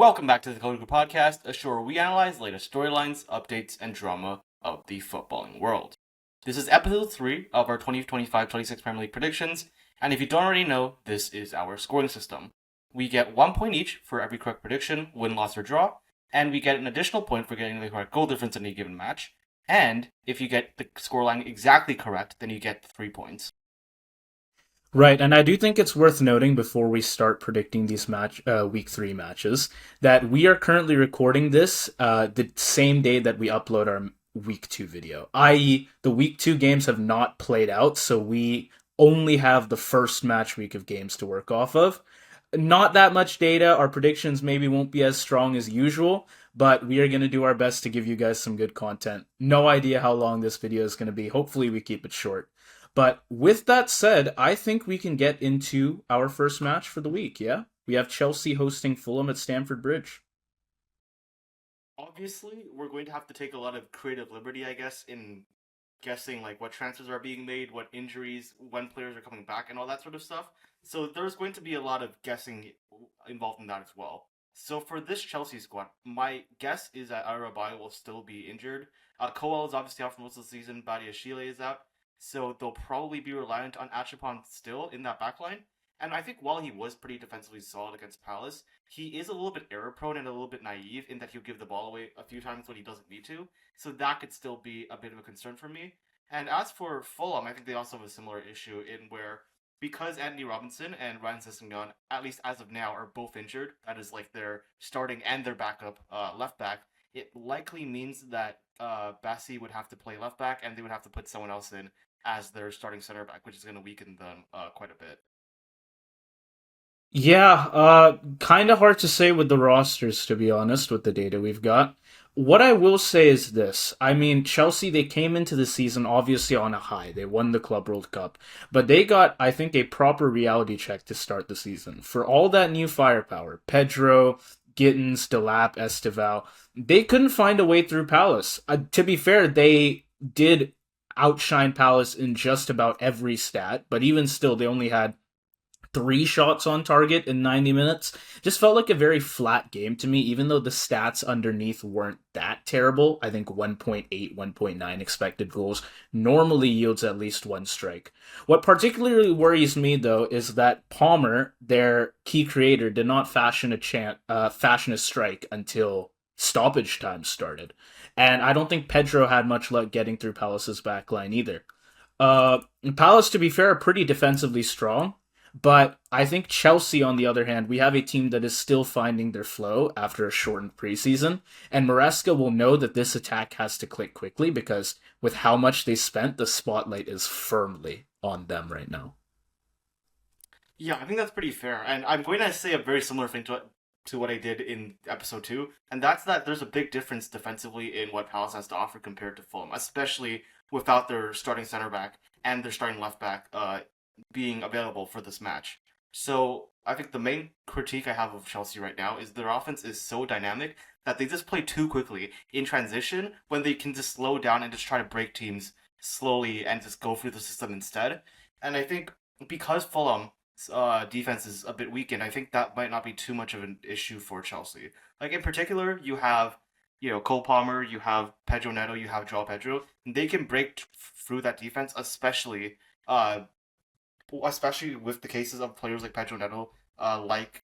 Welcome back to the CoDaKrew podcast, a show where we analyze latest storylines, updates, and drama of the footballing world. This is episode 3 of our 2025-26 Premier League predictions, and if you don't already know, this is our scoring system. We get 1 point each for every correct prediction, win, loss, or draw, and we get an additional point for getting the correct goal difference in a given match, and if you get the scoreline exactly correct, then you get 3 points. Right, and I do think it's worth noting before we start predicting these week 3 matches that we are currently recording this the same day that we upload our week 2 video, i.e. the week 2 games have not played out, so we only have the first match week of games to work off of. Not that much data, our predictions maybe won't be as strong as usual, but we are going to do our best to give you guys some good content. No idea how long this video is going to be, hopefully we keep it short. But with that said, I think we can get into our first match for the week, yeah? We have Chelsea hosting Fulham at Stamford Bridge. Obviously, we're going to have to take a lot of creative liberty, I guess, in guessing like what transfers are being made, what injuries, when players are coming back, and all that sort of stuff. So there's going to be a lot of guessing involved in that as well. So for this Chelsea squad, my guess is that Arabai will still be injured. Koal is obviously out for most of the season. Badiashile is out. So they'll probably be reliant on Achapon still in that backline. And I think while he was pretty defensively solid against Palace, he is a little bit error-prone and a little bit naive in that he'll give the ball away a few times when he doesn't need to. So that could still be a bit of a concern for me. And as for Fulham, I think they also have a similar issue in where, because Anthony Robinson and Ryan Sessegnon, at least as of now, are both injured, that is like their starting and their backup left back, it likely means that Bassi would have to play left back and they would have to put someone else in as their starting center back, which is going to weaken them quite a bit. Yeah, kind of hard to say with the rosters, to be honest, with the data we've got. What I will say is this. I mean, Chelsea, they came into the season obviously on a high. They won the Club World Cup. But they got, I think, a proper reality check to start the season. For all that new firepower, Pedro, Gittins, Delap, Estival, they couldn't find a way through Palace. To be fair, they did outshine Palace in just about every stat, but even still, they only had 3 shots on target in 90 minutes. Just felt like a very flat game to me, even though the stats underneath weren't that terrible. I think 1.8, 1.9 expected goals normally yields at least 1 strike. What particularly worries me, though, is that Palmer, their key creator, did not fashion a strike until stoppage time started. And I don't think Pedro had much luck getting through Palace's backline either. Palace, to be fair, are pretty defensively strong, but I think Chelsea, on the other hand, we have a team that is still finding their flow after a shortened preseason, and Maresca will know that this attack has to click quickly because with how much they spent, the spotlight is firmly on them right now. Yeah, I think that's pretty fair. And I'm going to say a very similar thing to what I did in episode 2, and that's that there's a big difference defensively in what Palace has to offer compared to Fulham, especially without their starting center back and their starting left back being available for this match. So I think the main critique I have of Chelsea right now is their offense is so dynamic that they just play too quickly in transition when they can just slow down and just try to break teams slowly and just go through the system instead. And I think because Fulham defense is a bit weakened, I think that might not be too much of an issue for Chelsea. Like in particular, you have Cole Palmer, you have Pedro Neto, you have Joao Pedro. And they can break through that defense, especially with the cases of players like Pedro Neto, like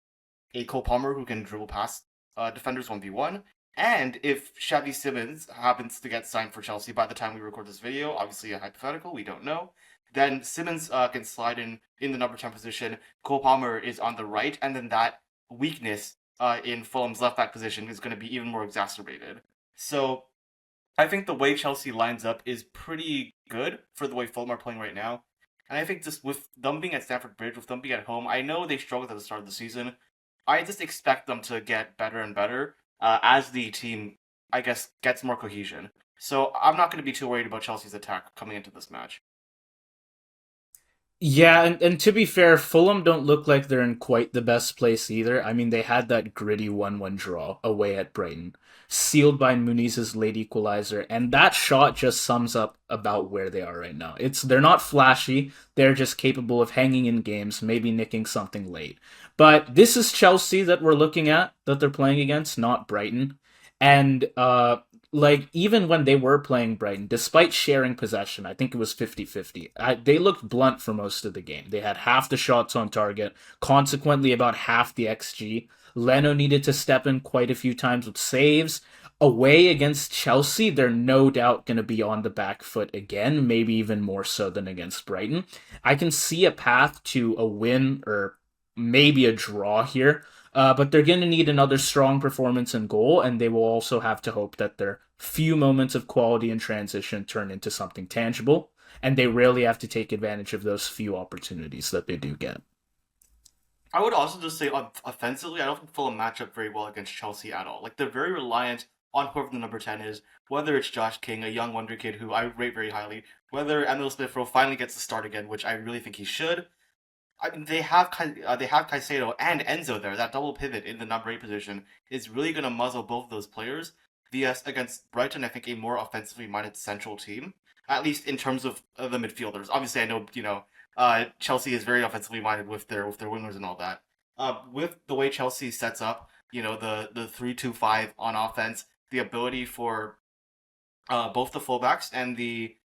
a Cole Palmer who can dribble past defenders 1v1. And if Xavi Simons happens to get signed for Chelsea by the time we record this video, obviously a hypothetical, we don't know, then Simmons can slide in the number 10 position. Cole Palmer is on the right, and then that weakness in Fulham's left back position is going to be even more exacerbated. So I think the way Chelsea lines up is pretty good for the way Fulham are playing right now. And I think just with them being at Stamford Bridge, with them being at home, I know they struggled at the start of the season. I just expect them to get better and better as the team, I guess, gets more cohesion. So I'm not going to be too worried about Chelsea's attack coming into this match. Yeah, and to be fair, Fulham don't look like they're in quite the best place either. I mean, they had that gritty 1-1 draw away at Brighton, sealed by Muniz's late equalizer, and that shot just sums up about where they are right now. They're not flashy, they're just capable of hanging in games, maybe nicking something late. But this is Chelsea that we're looking at that they're playing against, not Brighton. And like even when they were playing Brighton, despite sharing possession, I think it was 50-50. They looked blunt for most of the game. They had half the shots on target, consequently about half the XG. Leno needed to step in quite a few times with saves. Away against Chelsea, they're no doubt going to be on the back foot again, maybe even more so than against Brighton. I can see a path to a win or maybe a draw here. But they're going to need another strong performance in goal, and they will also have to hope that their few moments of quality in transition turn into something tangible, and they rarely have to take advantage of those few opportunities that they do get. I would also just say offensively, I don't think Fulham match up very well against Chelsea at all. Like they're very reliant on whoever the number 10 is, whether it's Josh King, a young wonder kid who I rate very highly, whether Emil Smith Rowe finally gets to start again, which I really think he should. I mean, they have Caicedo and Enzo there. That double pivot in the number 8 position is really going to muzzle both of those players. VS against Brighton, I think a more offensively minded central team, at least in terms of the midfielders. Obviously, I know Chelsea is very offensively minded with their wingers and all that. With the way Chelsea sets up, the 3-2-5 on offense, the ability for both the fullbacks and the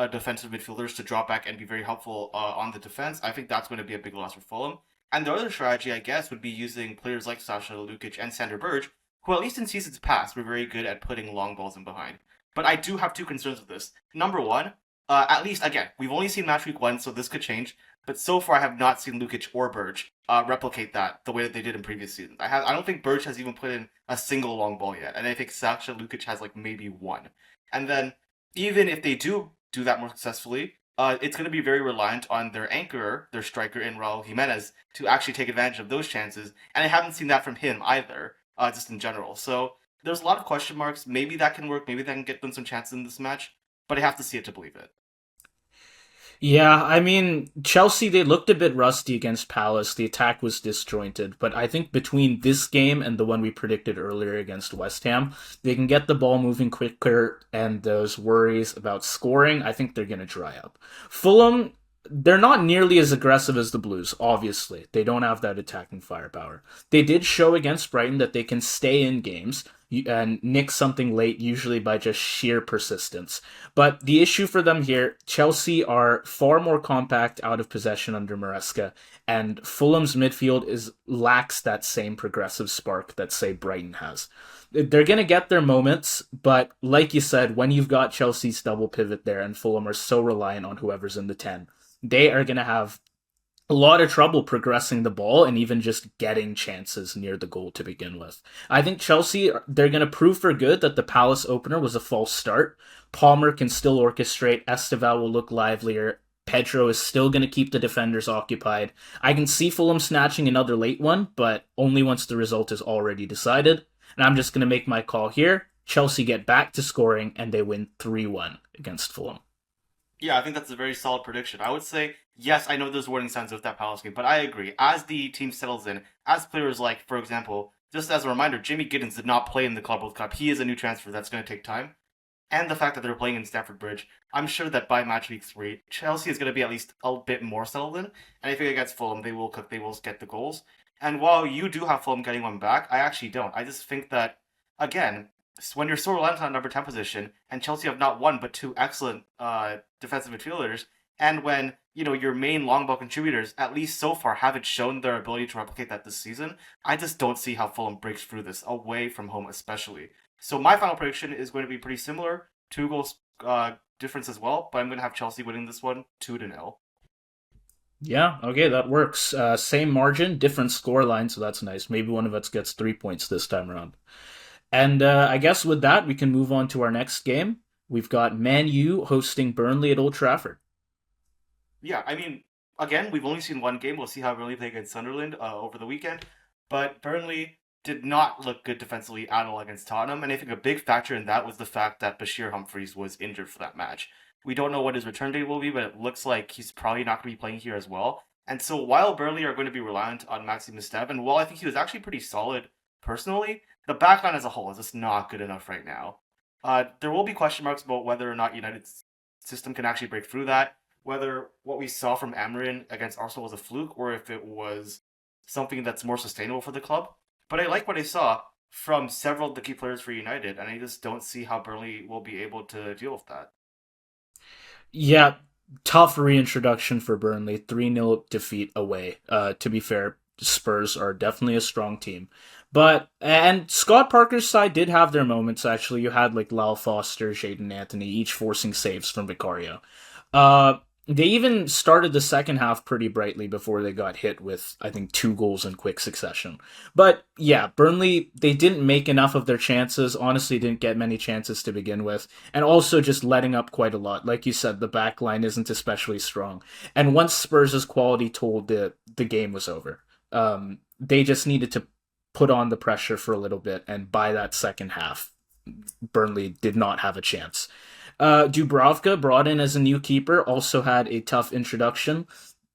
defensive midfielders to drop back and be very helpful on the defense. I think that's going to be a big loss for Fulham. And the other strategy, I guess, would be using players like Sasha Lukic and Sander Berge, who at least in seasons past were very good at putting long balls in behind. But I do have two concerns with this. Number one, at least again, we've only seen match week 1, so this could change. But so far, I have not seen Lukic or Berge replicate that the way that they did in previous seasons. I don't think Berge has even put in a single long ball yet, and I think Sasha Lukic has like maybe one. And then even if they do that more successfully, it's going to be very reliant on their anchor, their striker in Raul Jimenez, to actually take advantage of those chances. And I haven't seen that from him either, just in general. So there's a lot of question marks. Maybe that can work. Maybe that can get them some chances in this match. But I have to see it to believe it. Yeah, I mean, Chelsea, they looked a bit rusty against Palace. The attack was disjointed. But I think between this game and the one we predicted earlier against West Ham, they can get the ball moving quicker, and those worries about scoring, I think they're going to dry up. Fulham, they're not nearly as aggressive as the Blues, obviously. They don't have that attacking firepower. They did show against Brighton that they can stay in games and nick something late, usually by just sheer persistence. But the issue for them here, Chelsea are far more compact out of possession under Maresca, and Fulham's midfield is lacks that same progressive spark that, say, Brighton has. They're going to get their moments, but like you said, when you've got Chelsea's double pivot there and Fulham are so reliant on whoever's in the 10, they are going to have a lot of trouble progressing the ball and even just getting chances near the goal to begin with. I think Chelsea, they're going to prove for good that the Palace opener was a false start. Palmer can still orchestrate. Esteval will look livelier. Pedro is still going to keep the defenders occupied. I can see Fulham snatching another late one, but only once the result is already decided. And I'm just going to make my call here. Chelsea get back to scoring and they win 3-1 against Fulham. Yeah, I think that's a very solid prediction. I would say, yes, I know there's warning signs with that Palace game, but I agree. As the team settles in, as players like, for example, just as a reminder, Jimmy Giddens did not play in the Club World Cup. He is a new transfer that's going to take time. And the fact that they're playing in Stamford Bridge, I'm sure that by match week 3, Chelsea is going to be at least a bit more settled in. And I think against Fulham, they will cook, they will get the goals. And while you do have Fulham getting one back, I actually don't. I just think that, again, when you're so reliant on number 10 position, and Chelsea have not one but two excellent defensive midfielders, and when your main long ball contributors, at least so far, haven't shown their ability to replicate that this season, I just don't see how Fulham breaks through this, away from home especially. So my final prediction is going to be pretty similar, 2 goals difference as well, but I'm going to have Chelsea winning this one 2-0. Yeah, okay, that works. Same margin, different score line, so that's nice. Maybe one of us gets 3 points this time around. And I guess with that, we can move on to our next game. We've got Man U hosting Burnley at Old Trafford. Yeah, I mean, again, we've only seen one game. We'll see how Burnley play against Sunderland over the weekend. But Burnley did not look good defensively at all against Tottenham, and I think a big factor in that was the fact that Bashir Humphreys was injured for that match. We don't know what his return date will be, but it looks like he's probably not going to be playing here as well. And so while Burnley are going to be reliant on Maxi Mesteb, and while I think he was actually pretty solid personally, the backline as a whole is just not good enough right now. There will be question marks about whether or not United's system can actually break through that, whether what we saw from Amarin against Arsenal was a fluke or if it was something that's more sustainable for the club. But I like what I saw from several of the key players for United, and I just don't see how Burnley will be able to deal with that. Yeah, tough reintroduction for Burnley. 3-0 defeat away. To be fair, Spurs are definitely a strong team. And Scott Parker's side did have their moments, actually. You had like Lyle Foster, Jadon Anthony, each forcing saves from Vicario. Uh, they even started the second half pretty brightly before they got hit with, I think, 2 goals in quick succession. But yeah, Burnley, they didn't make enough of their chances. Honestly, didn't get many chances to begin with. And also just letting up quite a lot. Like you said, the back line isn't especially strong. And once Spurs' quality told the game was over, they just needed to put on the pressure for a little bit. And by that second half, Burnley did not have a chance. Dubravka, brought in as a new keeper, also had a tough introduction.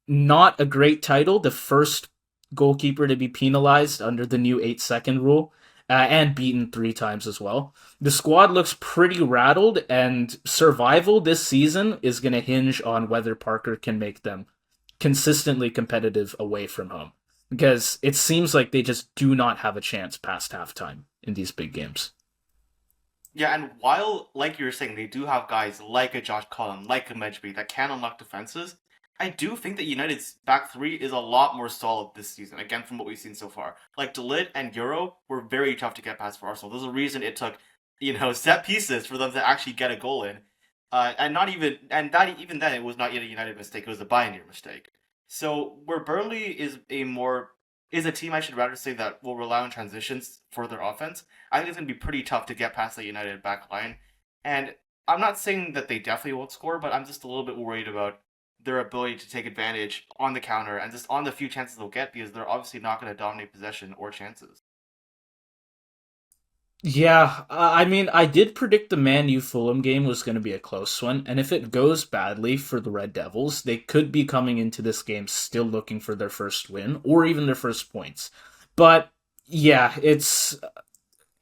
Not a great title, the first goalkeeper to be penalized under the new 8-second rule, and beaten 3 times as well. The squad looks pretty rattled, and survival this season is going to hinge on whether Parker can make them consistently competitive away from home. Because it seems like they just do not have a chance past halftime in these big games. Yeah, and while, like you were saying, they do have guys like a Josh Cullen, like a Medjby that can unlock defenses, I do think that United's back three is a lot more solid this season, again, from what we've seen so far. Like, Delit and Euro were very tough to get past for Arsenal. There's a reason it took, set pieces for them to actually get a goal in. And not even, and that even then, it was not yet a United mistake, it was a Bayern mistake. So, where Burnley is a team, I should rather say, that will rely on transitions for their offense. I think it's going to be pretty tough to get past the United back line. And I'm not saying that they definitely won't score, but I'm just a little bit worried about their ability to take advantage on the counter and just on the few chances they'll get, because they're obviously not going to dominate possession or chances. Yeah, I mean, I did predict the Man U Fulham game was going to be a close one, and if it goes badly for the Red Devils, they could be coming into this game still looking for their first win or even their first points. But yeah, it's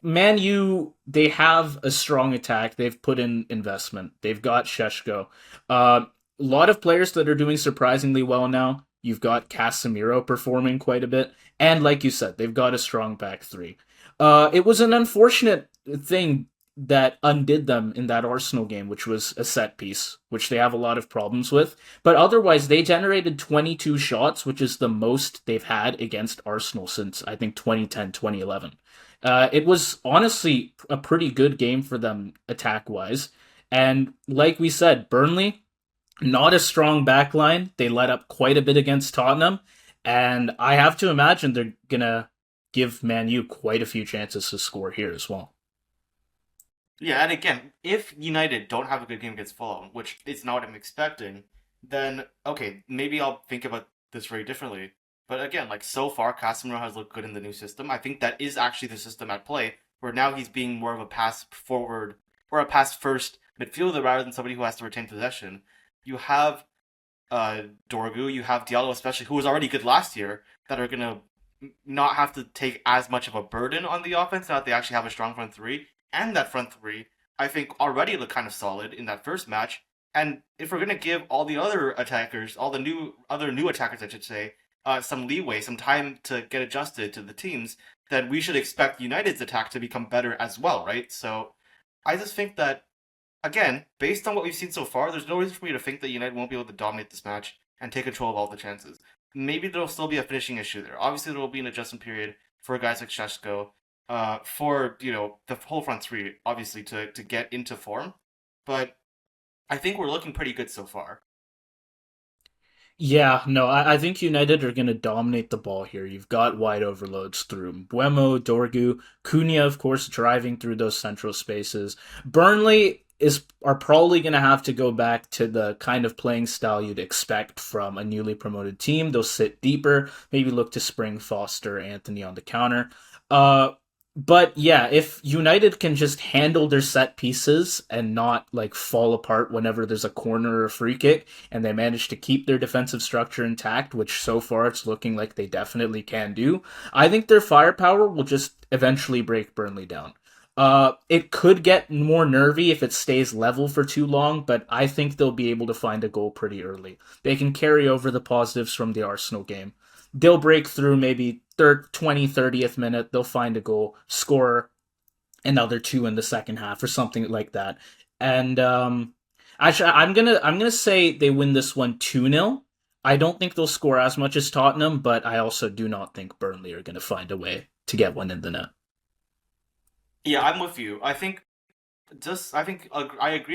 Man U. They have a strong attack. They've put in investment. They've got Sheshko. A lot of players that are doing surprisingly well now. You've got Casemiro performing quite a bit, and like you said, they've got a strong back three. It was an unfortunate thing that undid them in that Arsenal game, which was a set piece, which they have a lot of problems with. But otherwise, they generated 22 shots, which is the most they've had against Arsenal since, I think, 2010, 2011. It was honestly a pretty good game for them attack wise. And like we said, Burnley, not a strong back line. They let up quite a bit against Tottenham. And I have to imagine they're going to give Man U quite a few chances to score here as well. Yeah, and again, if United don't have a good game against Fulham, which is not what I'm expecting, then okay, maybe I'll think about this very differently. But again, like so far, Casemiro has looked good in the new system. I think that is actually the system at play, where now he's being more of a pass forward or a pass first midfielder rather than somebody who has to retain possession. You have Dorgu, you have Diallo especially, who was already good last year, that are gonna not have to take as much of a burden on the offense now that they actually have a strong front three. And that front three, I think, already looked kind of solid in that first match. And if we're gonna give all the other attackers, all the new attackers, I should say, some leeway, some time to get adjusted to the teams, then we should expect United's attack to become better as well, right? So I just think that, again, based on what we've seen so far, there's no reason for me to think that United won't be able to dominate this match and take control of all the chances. Maybe there'll still be a finishing issue there. Obviously, there will be an adjustment period for guys like Sheshko, for the whole front three, obviously to get into form. But I think we're looking pretty good so far. Yeah, no, I think United are going to dominate the ball here. You've got wide overloads through Buemo, Dorgu, Cunha, of course, driving through those central spaces. Burnley are probably going to have to go back to the kind of playing style you'd expect from a newly promoted team. They'll sit deeper, maybe look to spring Foster, Anthony on the counter. Uh, but yeah, if United can just handle their set pieces and not like fall apart whenever there's a corner or a free kick, and they manage to keep their defensive structure intact, which so far it's looking like they definitely can do, I think their firepower will just eventually break Burnley down. It could get more nervy if it stays level for too long, but I think they'll be able to find a goal pretty early. They can carry over the positives from the Arsenal game. they'll break through maybe 20, 30th minute. They'll find a goal, score another two in the second half or something like that. And actually, I'm gonna say they win this one 2-0. I don't think they'll score as much as Tottenham, but I also do not think Burnley are gonna find a way to get one in the net. Yeah, I'm with you. I agree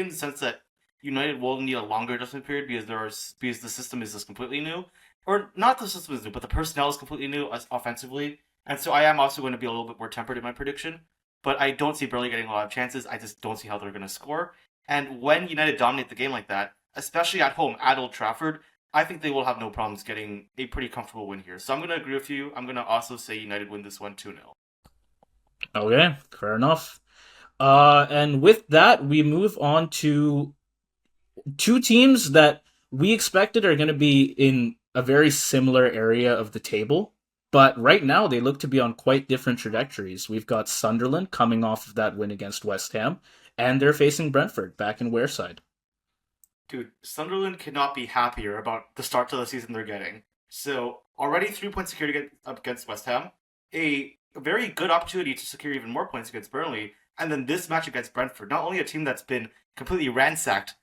in the sense that United will need a longer adjustment period because the system is just completely new, or not the system is new, but the personnel is completely new offensively, and so I am also going to be a little bit more tempered in my prediction. But I don't see Burnley getting a lot of chances. I just don't see how they're going to score. And when United dominate the game like that, especially at home at Old Trafford, I think they will have no problems getting a pretty comfortable win here. So I'm going to agree with you. I'm going to also say United win this one 2-0. Okay, fair enough. And with that, we move on to two teams that we expected are going to be in a very similar area of the table. But right now, they look to be on quite different trajectories. We've got Sunderland coming off of that win against West Ham, and they're facing Brentford back in Wearside. Dude, Sunderland cannot be happier about the start to the season they're getting. So already 3 points secured up against West Ham, a very good opportunity to secure even more points against Burnley, and then this match against Brentford. Not only a team that's been completely ransacked,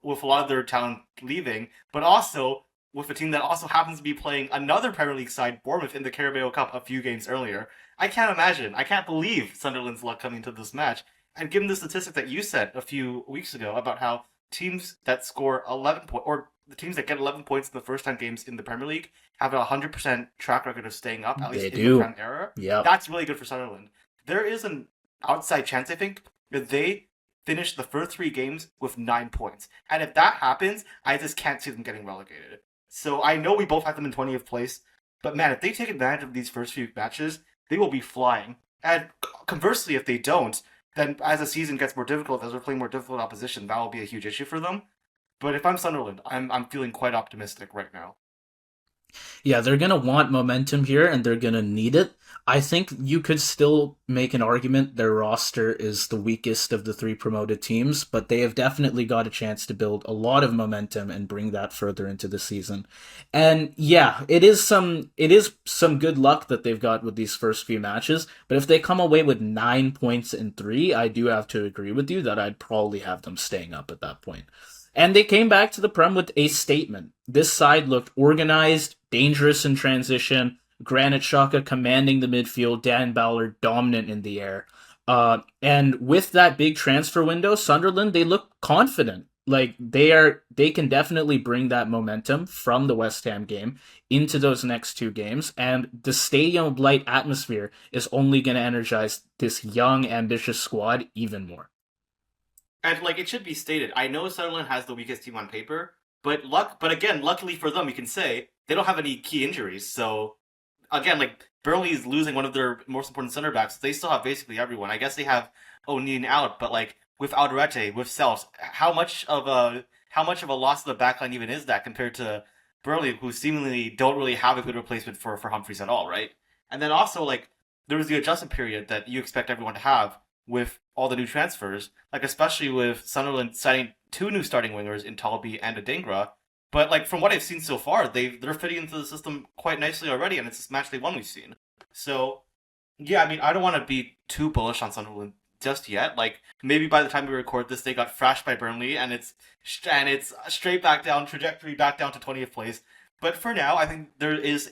with a lot of their talent leaving, but also with a team that also happens to be playing another Premier League side, Bournemouth, in the Carabao Cup a few games earlier. I can't imagine. I can't believe Sunderland's luck coming to this match. And given the statistic that you said a few weeks ago about how teams that score 11 points, or the teams that get 11 points in the first 10 games in the Premier League, have a 100% track record of staying up, at least They in the do. Prem era. Yep. That's really good for Sunderland. There is an outside chance, I think, that they finish the first 3 games with 9 points. And if that happens, I just can't see them getting relegated. So I know we both have them in 20th place, but man, if they take advantage of these first few matches, they will be flying. And conversely, if they don't, then as the season gets more difficult, as we're playing more difficult opposition, that will be a huge issue for them. But if I'm Sunderland, I'm feeling quite optimistic right now. Yeah, they're going to want momentum here and they're going to need it. I think you could still make an argument their roster is the weakest of the three promoted teams, but they have definitely got a chance to build a lot of momentum and bring that further into the season. And yeah, it is some good luck that they've got with these first few matches, but if they come away with 9 points in 3, I do have to agree with you that I'd probably have them staying up at that point. And they came back to the Prem with a statement. This side looked organized, dangerous in transition, Granit Xhaka commanding the midfield, Dan Ballard dominant in the air. And with that big transfer window, Sunderland, they look confident. Like they can definitely bring that momentum from the West Ham game into those next 2 games. And the stadium light atmosphere is only going to energize this young, ambitious squad even more. And like it should be stated, I know Sunderland has the weakest team on paper, but again, luckily for them, you can say they don't have any key injuries. So again, like Burnley is losing one of their most important center backs. They still have basically everyone. I guess they have O'Neill out, but like with Alderete, with Sells, how much of a loss to the backline even is that compared to Burnley, who seemingly don't really have a good replacement for Humphreys at all, right? And then also like there was the adjustment period that you expect everyone to have with all the new transfers, like especially with Sunderland signing 2 new starting wingers in Talby and Adingra. But like from what I've seen so far, they're fitting into the system quite nicely already, and it's this match they won we've seen. So yeah, I mean I don't want to be too bullish on Sunderland just yet. Like maybe by the time we record this, they got thrashed by Burnley, and it's straight back down trajectory back down to 20th place. But for now, I think there's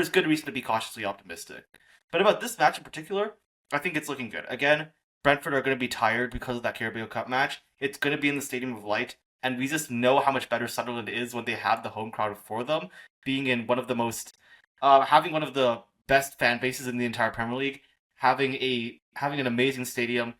good reason to be cautiously optimistic. But about this match in particular, I think it's looking good. Again, Brentford are going to be tired because of that Carabao Cup match. It's going to be in the Stadium of Light, and we just know how much better Sunderland is when they have the home crowd for them, being in one of the having one of the best fan bases in the entire Premier League, having an amazing stadium,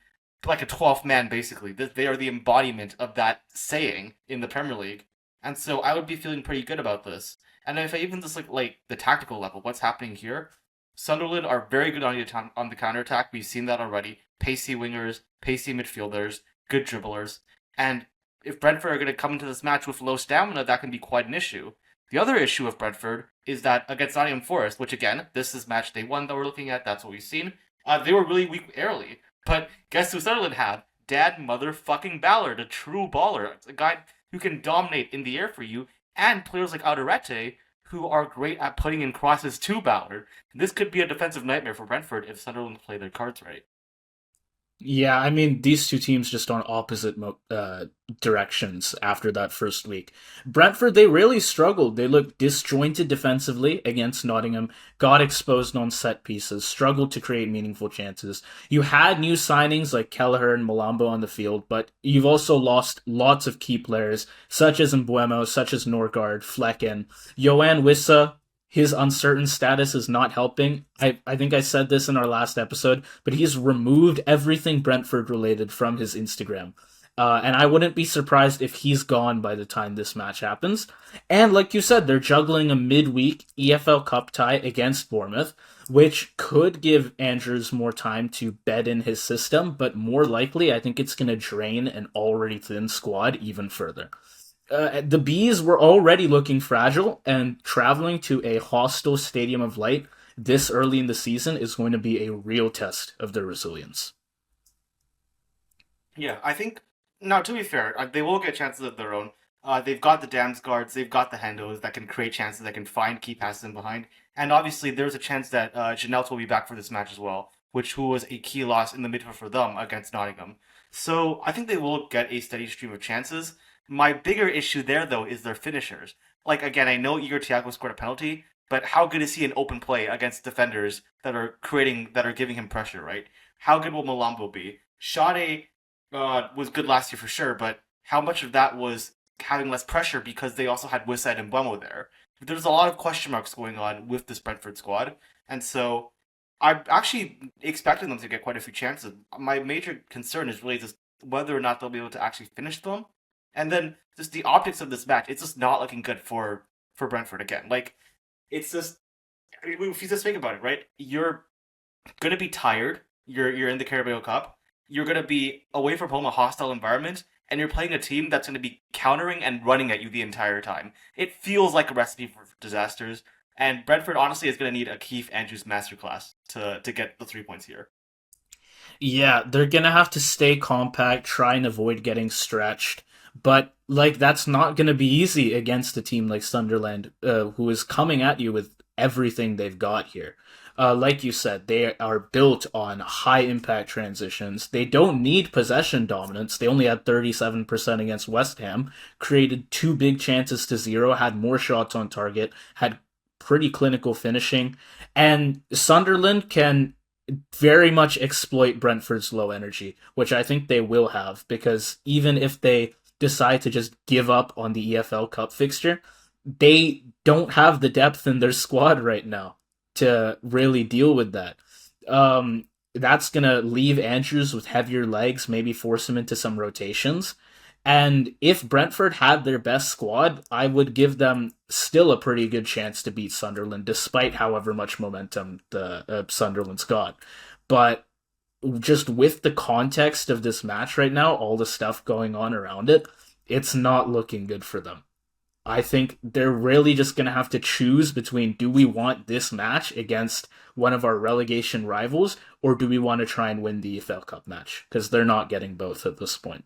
like a 12th man basically. They are the embodiment of that saying in the Premier League, and so I would be feeling pretty good about this. And if I even just like the tactical level, what's happening here? Sunderland are very good on the counter attack. We've seen that already. Pacey wingers, pacey midfielders, good dribblers. And if Brentford are going to come into this match with low stamina, that can be quite an issue. The other issue of Brentford is that against Nottingham Forest, which again, this is match day 1 that we're looking at, that's what we've seen, they were really weak early. But guess who Sunderland had? Dad motherfucking Ballard, a true baller. A guy who can dominate in the air for you, and players like Alderete, who are great at putting in crosses to Ballard. This could be a defensive nightmare for Brentford if Sunderland play their cards right. Yeah, I mean, these two teams just on opposite directions after that first week. Brentford, they really struggled. They looked disjointed defensively against Nottingham, got exposed on set pieces, struggled to create meaningful chances. You had new signings like Kelleher and Malambo on the field, but you've also lost lots of key players, such as Mbuemo, such as Norgard, Flecken, Johan Wissa. His uncertain status is not helping. I think I said this in our last episode, but he's removed everything Brentford related from his Instagram. And I wouldn't be surprised if he's gone by the time this match happens. And like you said, they're juggling a midweek EFL Cup tie against Bournemouth, which could give Andrews more time to bed in his system, but more likely, I think it's going to drain an already thin squad even further. The Bees were already looking fragile, and traveling to a hostile Stadium of Light this early in the season is going to be a real test of their resilience. Yeah, I think now to be fair, they will get chances of their own. They've got the Damsgaards, they've got the Hendos that can create chances, that can find key passes in behind, and obviously there's a chance that Janelt will be back for this match as well, who was a key loss in the midfield for them against Nottingham. So I think they will get a steady stream of chances. My bigger issue there though is their finishers. Like again, I know Igor Thiago scored a penalty, but how good is he in open play against defenders that are giving him pressure, right? How good will Malambo be? Sade was good last year for sure, but how much of that was having less pressure because they also had Wissa and Mbeumo there? There's a lot of question marks going on with this Brentford squad, and so I'm actually expecting them to get quite a few chances. My major concern is really just whether or not they'll be able to actually finish them, and then just the optics of this match. It's just not looking good for Brentford again. Like it's just if you just think about it, right? You're gonna be tired. You're in the Carabao Cup. You're gonna be away from home, a hostile environment, and you're playing a team that's gonna be countering and running at you the entire time. It feels like a recipe for disasters. And Brentford honestly is gonna need a Keith Andrews masterclass to get the 3 points here. Yeah, they're gonna have to stay compact, try and avoid getting stretched. But like that's not gonna be easy against a team like Sunderland, who is coming at you with everything they've got here. Like you said, they are built on high impact transitions. They don't need possession dominance. They only had 37% against West Ham, created two big chances to zero, had more shots on target, had pretty clinical finishing. And Sunderland can very much exploit Brentford's low energy, which I think they will have, because even if they decide to just give up on the EFL Cup fixture, they don't have the depth in their squad right now to really deal with that. That's going to leave Andrews with heavier legs, maybe force him into some rotations. And if Brentford had their best squad, I would give them still a pretty good chance to beat Sunderland, despite however much momentum the Sunderland's got. But just with the context of this match right now, all the stuff going on around it, it's not looking good for them. I think they're really just going to have to choose between, do we want this match against one of our relegation rivals, or do we want to try and win the EFL Cup match? Because they're not getting both at this point.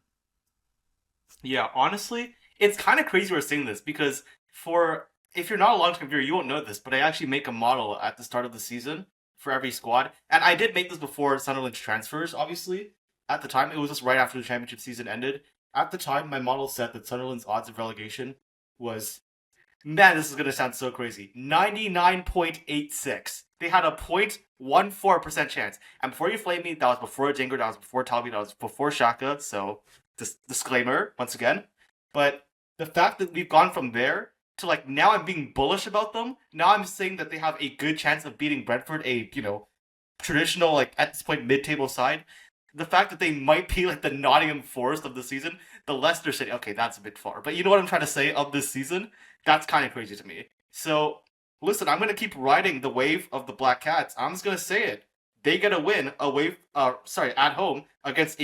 Yeah, honestly, it's kind of crazy we're saying this because for if you're not a long-term viewer, you won't know this, but I actually make a model at the start of the season for every squad, and I did make this before Sunderland's transfers. Obviously, at the time, it was just right after the championship season ended. At the time, my model said that Sunderland's odds of relegation was, man, this is gonna sound so crazy, 99.86. They had a 0.14% chance, and before you flame me, that was before Jinger, that was before Talby, that was before Shaka. So disclaimer once again, but the fact that we've gone from there to like now I'm being bullish about them. Now I'm saying that they have a good chance of beating Brentford, a traditional like at this point mid-table side. The fact that they might be like the Nottingham Forest of the season, the Leicester City. Okay, that's a bit far, but you know what I'm trying to say of this season. That's kind of crazy to me. So listen, I'm gonna keep riding the wave of the Black Cats. I'm just gonna say it. They get a win away. At home against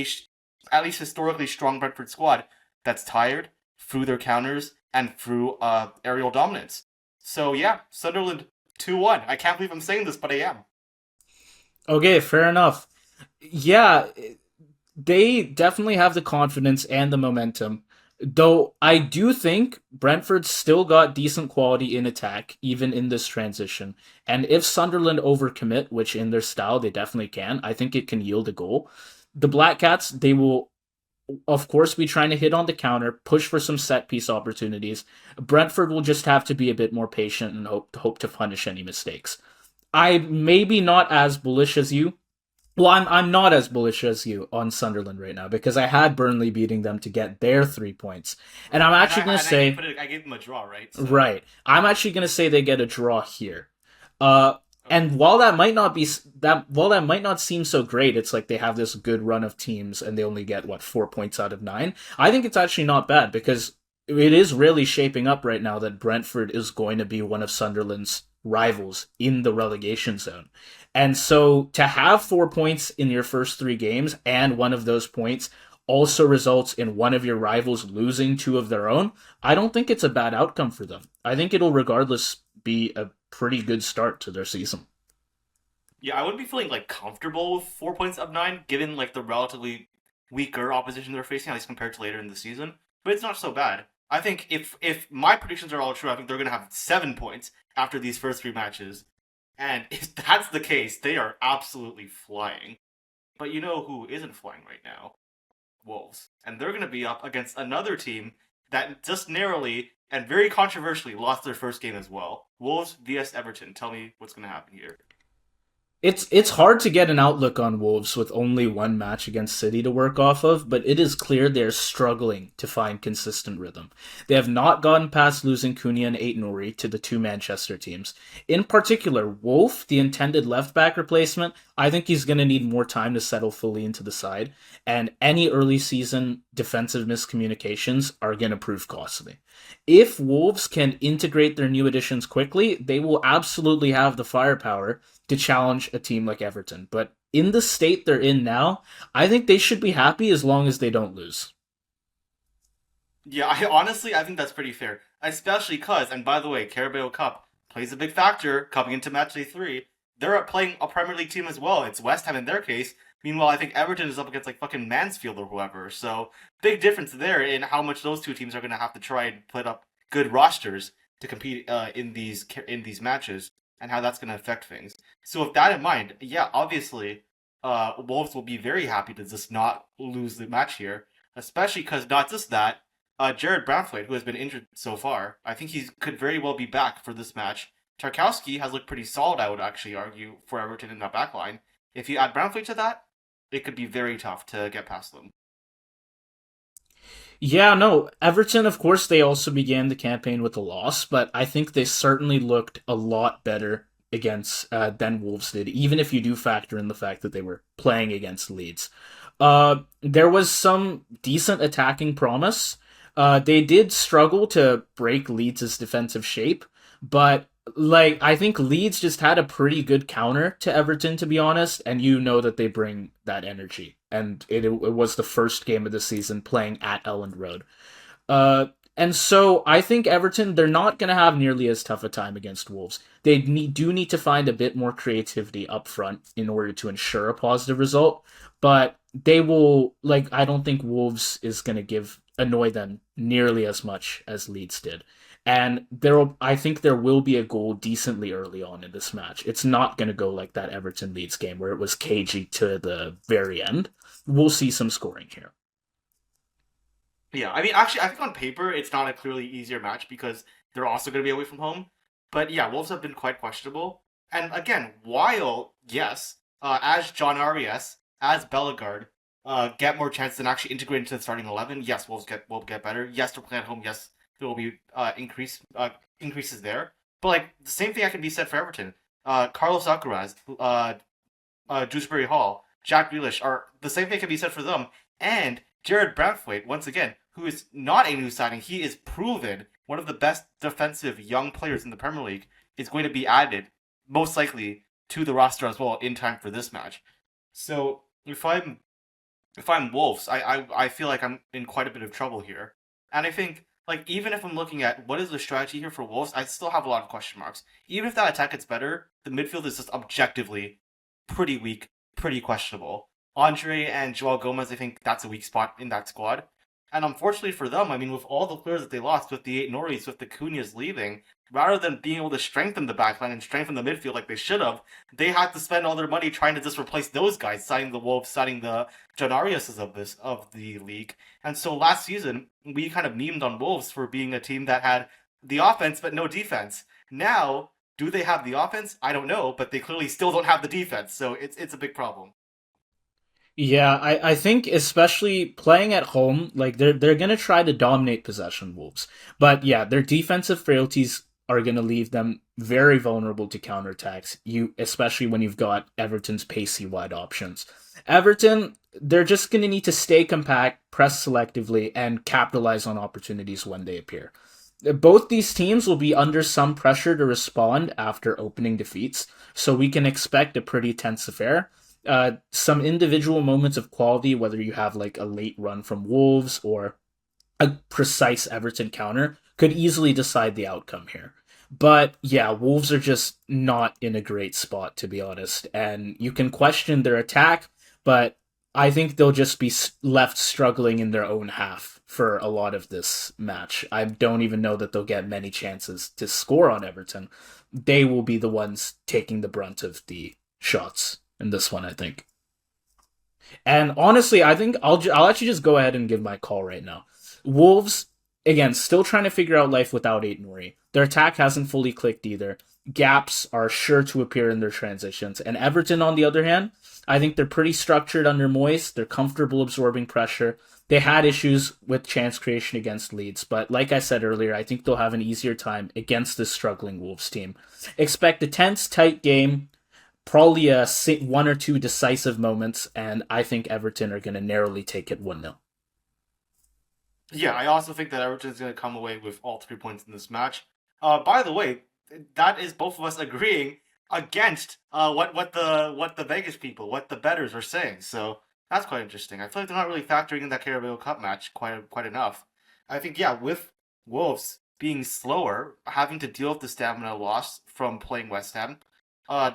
at least historically strong Brentford squad that's tired through their counters and through aerial dominance. So yeah, Sunderland 2-1. I can't believe I'm saying this, but I am. Okay, fair enough. Yeah, they definitely have the confidence and the momentum, Though I do think Brentford still got decent quality in attack, even in this transition. And if Sunderland overcommit, which in their style they definitely can, I think it can yield a goal. The Black Cats, they will, of course, be trying to hit on the counter, push for some set piece opportunities. Brentford will just have to be a bit more patient and hope to punish any mistakes. I maybe not as bullish as you. Well, I'm not as bullish as you on Sunderland right now because I had Burnley beating them to get their 3 points, and I'm Right. actually gonna say I gave them a draw, right? So right. I'm actually gonna say they get a draw here. Uh, okay. and while that might not be while that might not seem so great, it's like they have this good run of teams and they only get what 4 points out of 9. I think it's actually not bad because it is really shaping up right now that Brentford is going to be one of Sunderland's rivals in the relegation zone. And so to have 4 points in your first 3 games and one of those points also results in one of your rivals losing two of their own, I don't think it's a bad outcome for them. I think it'll regardless be a pretty good start to their season. Yeah, I wouldn't be feeling like comfortable with 4 points of 9, given like the relatively weaker opposition they're facing, at least compared to later in the season. But it's not so bad. I think if my predictions are all true, I think they're gonna have 7 points after these first 3 matches. And if that's the case, they are absolutely flying. But you know who isn't flying right now? Wolves. And they're gonna be up against another team that just narrowly and very controversially lost their first game as well. Wolves vs Everton. Tell me what's gonna happen here. It's hard to get an outlook on Wolves with only one match against City to work off of, but it is clear they're struggling to find consistent rhythm. They have not gotten past losing Cunha and Aït-Nouri to the two Manchester teams. In particular, Wolf, the intended left back replacement, I think he's going to need more time to settle fully into the side, and any early season defensive miscommunications are going to prove costly. If Wolves can integrate their new additions quickly, they will absolutely have the firepower to challenge a team like Everton. But in the state they're in now, I think they should be happy as long as they don't lose. Yeah, I think that's pretty fair. Especially because, and by the way, Carabao Cup plays a big factor coming into match day 3. They're playing a Premier League team as well. It's West Ham in their case. Meanwhile, I think Everton is up against like fucking Mansfield or whoever. So big difference there in how much those two teams are going to have to try and put up good rosters to compete in these matches, and how that's going to affect things. So with that in mind, yeah, obviously, Wolves will be very happy to just not lose the match here, especially because not just that, Jared Brownthwaite, who has been injured so far, I think he could very well be back for this match. Tarkowski has looked pretty solid, I would actually argue, for Everton in that backline. If you add Brownthwaite to that, it could be very tough to get past them. Yeah, no, Everton, of course, they also began the campaign with a loss, but I think they certainly looked a lot better against than Wolves did, even if you do factor in the fact that they were playing against Leeds. There was some decent attacking promise. They did struggle to break Leeds' defensive shape, but like I think Leeds just had a pretty good counter to Everton, to be honest, and you know that they bring that energy. And it was the first game of the season playing at Elland Road. And so I think Everton, they're not going to have nearly as tough a time against Wolves. Do need to find a bit more creativity up front in order to ensure a positive result. But they will, like, I don't think Wolves is going to annoy them nearly as much as Leeds did. And I think there will be a goal decently early on in this match. It's not going to go like that Everton Leeds game where it was cagey to the very end. We'll see some scoring here. Yeah, I mean, actually, I think on paper it's not a clearly easier match because they're also going to be away from home. But yeah, Wolves have been quite questionable. And again, while yes, as John Arias, as Bellegarde, get more chances than actually integrate into the starting 11. Yes, will get better. Yes, they're playing at home. Yes, there will be increases there. But like the same thing I can be said for Everton. Carlos Alcaraz, Dewsbury Hall, Jack Grealish are the same thing can be said for them. And Jared Brantwaite, once again, who is not a new signing, he is proven one of the best defensive young players in the Premier League, is going to be added, most likely, to the roster as well in time for this match. So if I'm Wolves, I feel like I'm in quite a bit of trouble here. And I think like even if I'm looking at what is the strategy here for Wolves, I still have a lot of question marks. Even if that attack gets better, the midfield is just objectively pretty weak, pretty questionable. Andre and Joel Gomez, I think that's a weak spot in that squad. And unfortunately for them, I mean, with all the players that they lost, with the eight Norris, with the Cunhas leaving, rather than being able to strengthen the backline and strengthen the midfield like they should have, they had to spend all their money trying to just replace those guys, signing the Wolves, signing the John Ariases of the league. And so last season, we kind of memed on Wolves for being a team that had the offense but no defense. Now, do they have the offense? I don't know, but they clearly still don't have the defense, so it's a big problem. Yeah, I think especially playing at home, like they're gonna try to dominate possession, Wolves. But yeah, their defensive frailties are gonna leave them very vulnerable to counterattacks. You especially when you've got Everton's pacey wide options. Everton, they're just gonna need to stay compact, press selectively, and capitalize on opportunities when they appear. Both these teams will be under some pressure to respond after opening defeats, so we can expect a pretty tense affair. Some individual moments of quality, whether you have like a late run from Wolves or a precise Everton counter, could easily decide the outcome here. But yeah, Wolves are just not in a great spot, to be honest. And you can question their attack, but I think they'll just be left struggling in their own half for a lot of this match. I don't even know that they'll get many chances to score on Everton. They will be the ones taking the brunt of the shots in this one, I think. And honestly, I think I'll actually just go ahead and give my call right now. Wolves, again, still trying to figure out life without Aiden Nori. Their attack hasn't fully clicked either. Gaps are sure to appear in their transitions. And Everton, on the other hand, I think they're pretty structured under Moyes. They're comfortable absorbing pressure. They had issues with chance creation against Leeds, but like I said earlier, I think they'll have an easier time against this struggling Wolves team. Expect a tense, tight game, probably one or two decisive moments, and I think Everton are going to narrowly take it 1-0. Yeah, I also think that Everton's going to come away with all 3 points in this match. By the way, that is both of us agreeing against what the Vegas people, what the betters are saying. So that's quite interesting. I feel like they're not really factoring in that Carabao Cup match quite enough. I think yeah, with Wolves being slower, having to deal with the stamina loss from playing West Ham,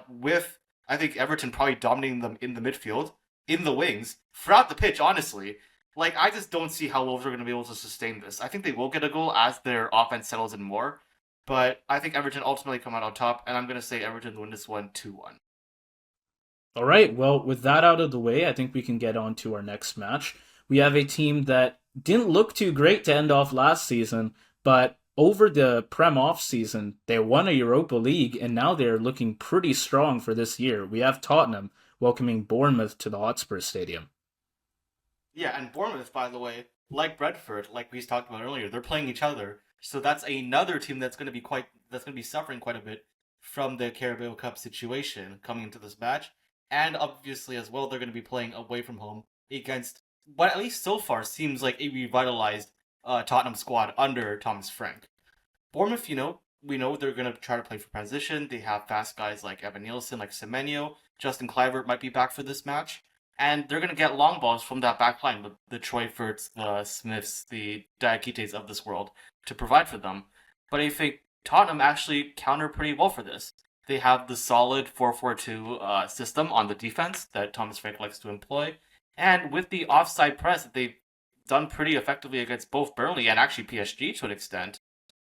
with I think Everton probably dominating them in the midfield, in the wings, throughout the pitch. Honestly, like I just don't see how Wolves are going to be able to sustain this. I think they will get a goal as their offense settles in more, but I think Everton ultimately come out on top, and I'm going to say Everton win this one 2-1. All right, well, with that out of the way, I think we can get on to our next match. We have a team that didn't look too great to end off last season, but over the Prem off season, they won a Europa League, and now they're looking pretty strong for this year. We have Tottenham welcoming Bournemouth to the Hotspur Stadium. Yeah, and Bournemouth, by the way, like Brentford, like we talked about earlier, they're playing each other. So that's another team that's going to be suffering quite a bit from the Carabao Cup situation coming into this match. And obviously as well they're going to be playing away from home against what at least so far seems like a revitalized Tottenham squad under Thomas Frank. Bournemouth, we know they're going to try to play for transition. They have fast guys like Evan Nielsen, like Semenyo. Justin Kluivert might be back for this match. And they're going to get long balls from that back line, the Troyfords, the Smiths, the Diakites of this world, to provide for them. But I think Tottenham actually counter pretty well for this. They have the solid 4-4-2 system on the defense that Thomas Frank likes to employ. And with the offside press that they've done pretty effectively against both Burnley and actually PSG to an extent,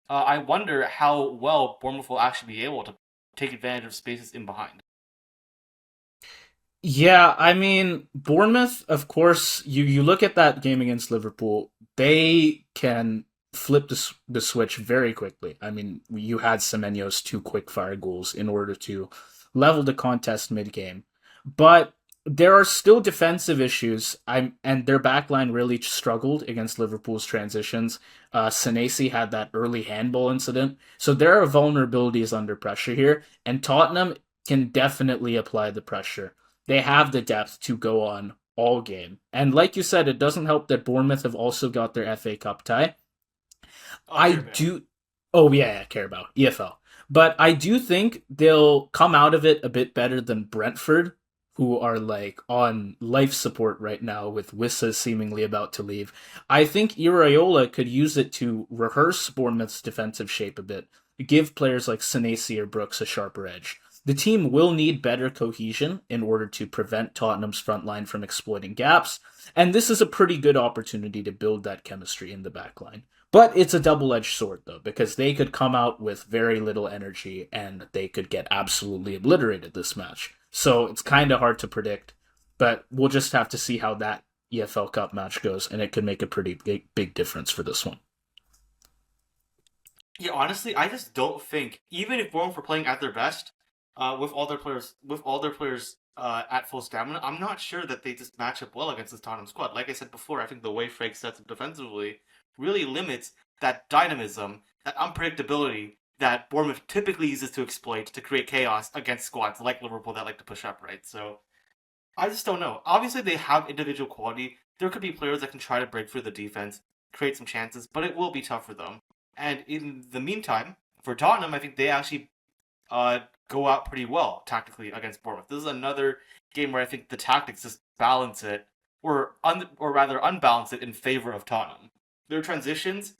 I wonder how well Bournemouth will actually be able to take advantage of spaces in behind. Yeah, I mean, Bournemouth, of course, you look at that game against Liverpool, they can flip the switch very quickly. I mean, you had Semenyo's two quick fire goals in order to level the contest mid game. But there are still defensive issues. And their backline really struggled against Liverpool's transitions. Senesi had that early handball incident. So there are vulnerabilities under pressure here, and Tottenham can definitely apply the pressure. They have the depth to go on all game. And like you said, it doesn't help that Bournemouth have also got their FA Cup tie. Oh, I Carabao. do. Oh, yeah, care about EFL. But I do think they'll come out of it a bit better than Brentford, who are like on life support right now with Wissa seemingly about to leave. I think Iraola could use it to rehearse Bournemouth's defensive shape a bit, give players like Senesi or Brooks a sharper edge. the team will need better cohesion in order to prevent Tottenham's front line from exploiting gaps, and this is a pretty good opportunity to build that chemistry in the back line. But it's a double-edged sword, though, because they could come out with very little energy and they could get absolutely obliterated this match. So it's kind of hard to predict, but we'll just have to see how that EFL Cup match goes, and it could make a pretty big difference for this one. Yeah, honestly, I just don't think even if Bournemouth were playing at their best, with all their players at full stamina, I'm not sure that they just match up well against this Tottenham squad. Like I said before, I think the way Frank sets up defensively really limits that dynamism, that unpredictability that Bournemouth typically uses to exploit to create chaos against squads like Liverpool that like to push up, right? So I just don't know. Obviously, they have individual quality. There could be players that can try to break through the defense, create some chances, but it will be tough for them. And in the meantime, for Tottenham, I think they actually go out pretty well tactically against Bournemouth. This is another game where I think the tactics just balance it, or rather unbalance it in favor of Tottenham. Their transitions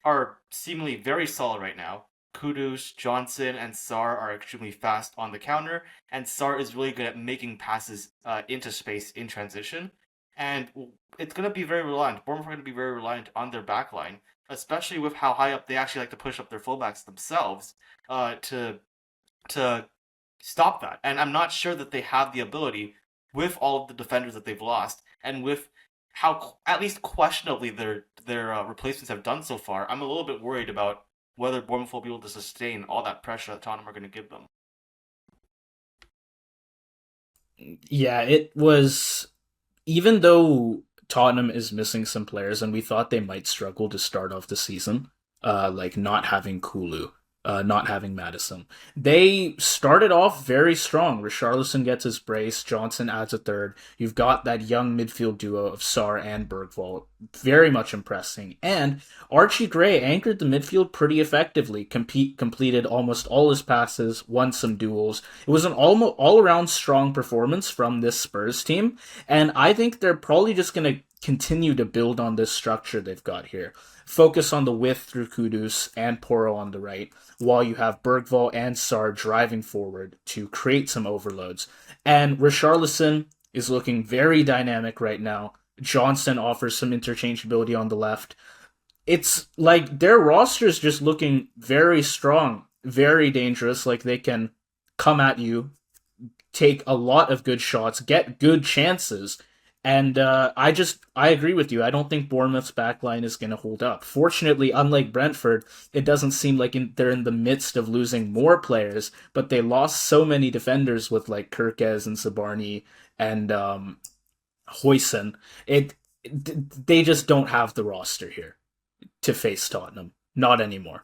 are seemingly very solid right now. Kudus, Johnson, and Sarr are extremely fast on the counter, and Sarr is really good at making passes into space in transition. And it's going to be very reliant. Bournemouth are going to be very reliant on their backline, especially with how high up they actually like to push up their fullbacks themselves to stop that. And I'm not sure that they have the ability with all of the defenders that they've lost, and with how at least questionably their replacements have done so far. I'm a little bit worried about whether Bournemouth will be able to sustain all that pressure that Tottenham are going to give them. Yeah, it was, even though Tottenham is missing some players, and we thought they might struggle to start off the season, like not having Kulu, not having Madison. They started off very strong. Richarlison gets his brace. Johnson adds a third. You've got that young midfield duo of Sarr and Bergvall, very much impressing. And Archie Gray anchored the midfield pretty effectively. Completed almost all his passes, won some duels. It was an all around strong performance from this Spurs team, and I think they're probably just going to continue to build on this structure they've got here. Focus on the width through Kudus and Poro on the right, while you have Bergvall and Sarr driving forward to create some overloads. And Richarlison is looking very dynamic right now. Johnson offers some interchangeability on the left. It's like their roster is just looking very strong, very dangerous. Like they can come at you, take a lot of good shots, get good chances. And I agree with you. I don't think Bournemouth's backline is going to hold up. Fortunately, unlike Brentford, it doesn't seem like they're in the midst of losing more players, but they lost so many defenders with like Kirkez and Sabarni and Hoyson. They just don't have the roster here to face Tottenham. Not anymore.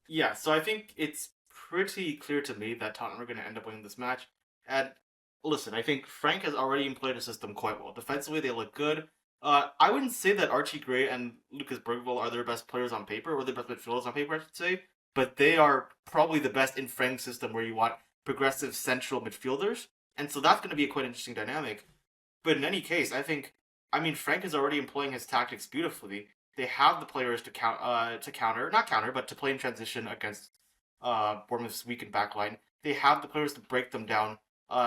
Yeah, so I think it's pretty clear to me that Tottenham are going to end up winning this match. And listen, I think Frank has already employed a system quite well. Defensively, they look good. I wouldn't say that Archie Gray and Lucas Bergvall are their best players on paper, or their best midfielders on paper, I should say. But they are probably the best in Frank's system, where you want progressive central midfielders. And so that's going to be a quite interesting dynamic. But in any case, I mean, Frank is already employing his tactics beautifully. They have the players to counter, not counter, but to play in transition against Bournemouth's weakened backline. They have the players to break them down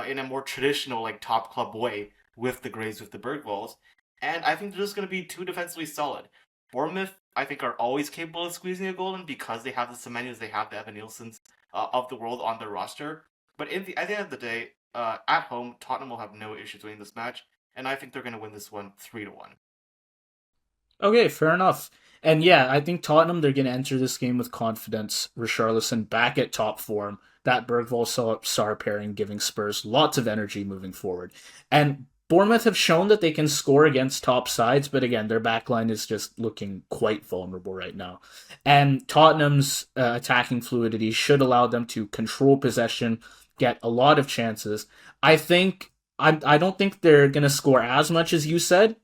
in a more traditional, like, top club way with the Greys, with the Bergvalls. And I think they're just going to be too defensively solid. Bournemouth, I think, are always capable of squeezing a goal in because they have the Semenyos, they have the Evan Nielsen's of the world on their roster. But at the end of the day, at home, Tottenham will have no issues winning this match, and I think they're going to win this one 3-1. Okay, fair enough. And yeah, I think Tottenham, they're going to enter this game with confidence. Richarlison back at top form. That Bergvall Sar pairing giving Spurs lots of energy moving forward. And Bournemouth have shown that they can score against top sides, but again, their backline is just looking quite vulnerable right now. And Tottenham's attacking fluidity should allow them to control possession, get a lot of chances. I don't think they're going to score as much as you said.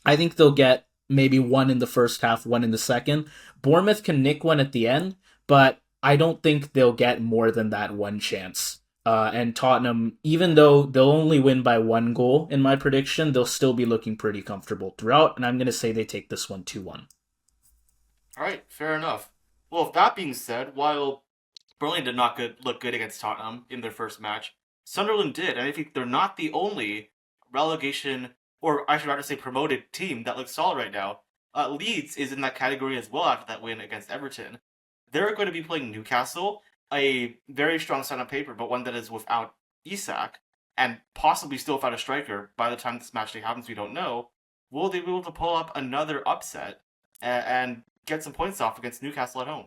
I think they'll get maybe one in the first half, one in the second. Bournemouth can nick one at the end, but I don't think they'll get more than that one chance. And Tottenham, even though they'll only win by one goal in my prediction, they'll still be looking pretty comfortable throughout, and I'm going to say they take this one 2-1. All right, fair enough. Well, with that being said, while Burnley did not look good against Tottenham in their first match. Sunderland did, and I think they're not the only relegation, or I should rather say promoted team that looks solid right now. Leeds is in that category as well after that win against Everton. They're going to be playing Newcastle, a very strong side on paper, but one that is without Isak, and possibly still without a striker by the time this match day happens, we don't know. Will they be able to pull up another upset and get some points off against Newcastle at home?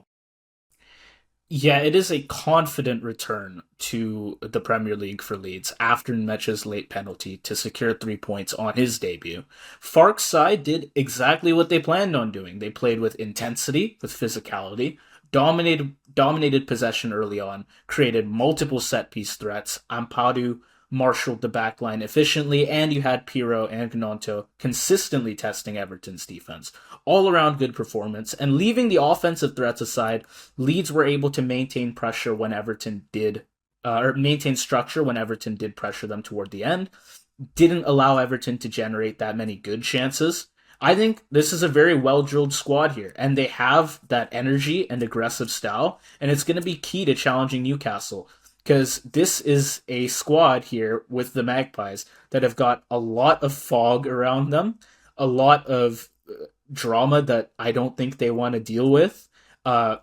Yeah, it is a confident return to the Premier League for Leeds after Mech's late penalty to secure 3 points on his debut. Fark's side did exactly what they planned on doing. They played with intensity, with physicality, dominated possession early on, created multiple set piece threats. Ampadu marshaled the backline efficiently, and you had Pirro and Gnonto consistently testing Everton's defense. All around good performance, and leaving the offensive threats aside, Leeds were able to maintain pressure when Everton did, or maintain structure when Everton did pressure them toward the end. Didn't allow Everton to generate that many good chances. I think this is a very well drilled squad here, and they have that energy and aggressive style, and it's going to be key to challenging Newcastle because this is a squad here with the Magpies that have got a lot of fog around them, a lot of drama that I don't think they want to deal with. Uh,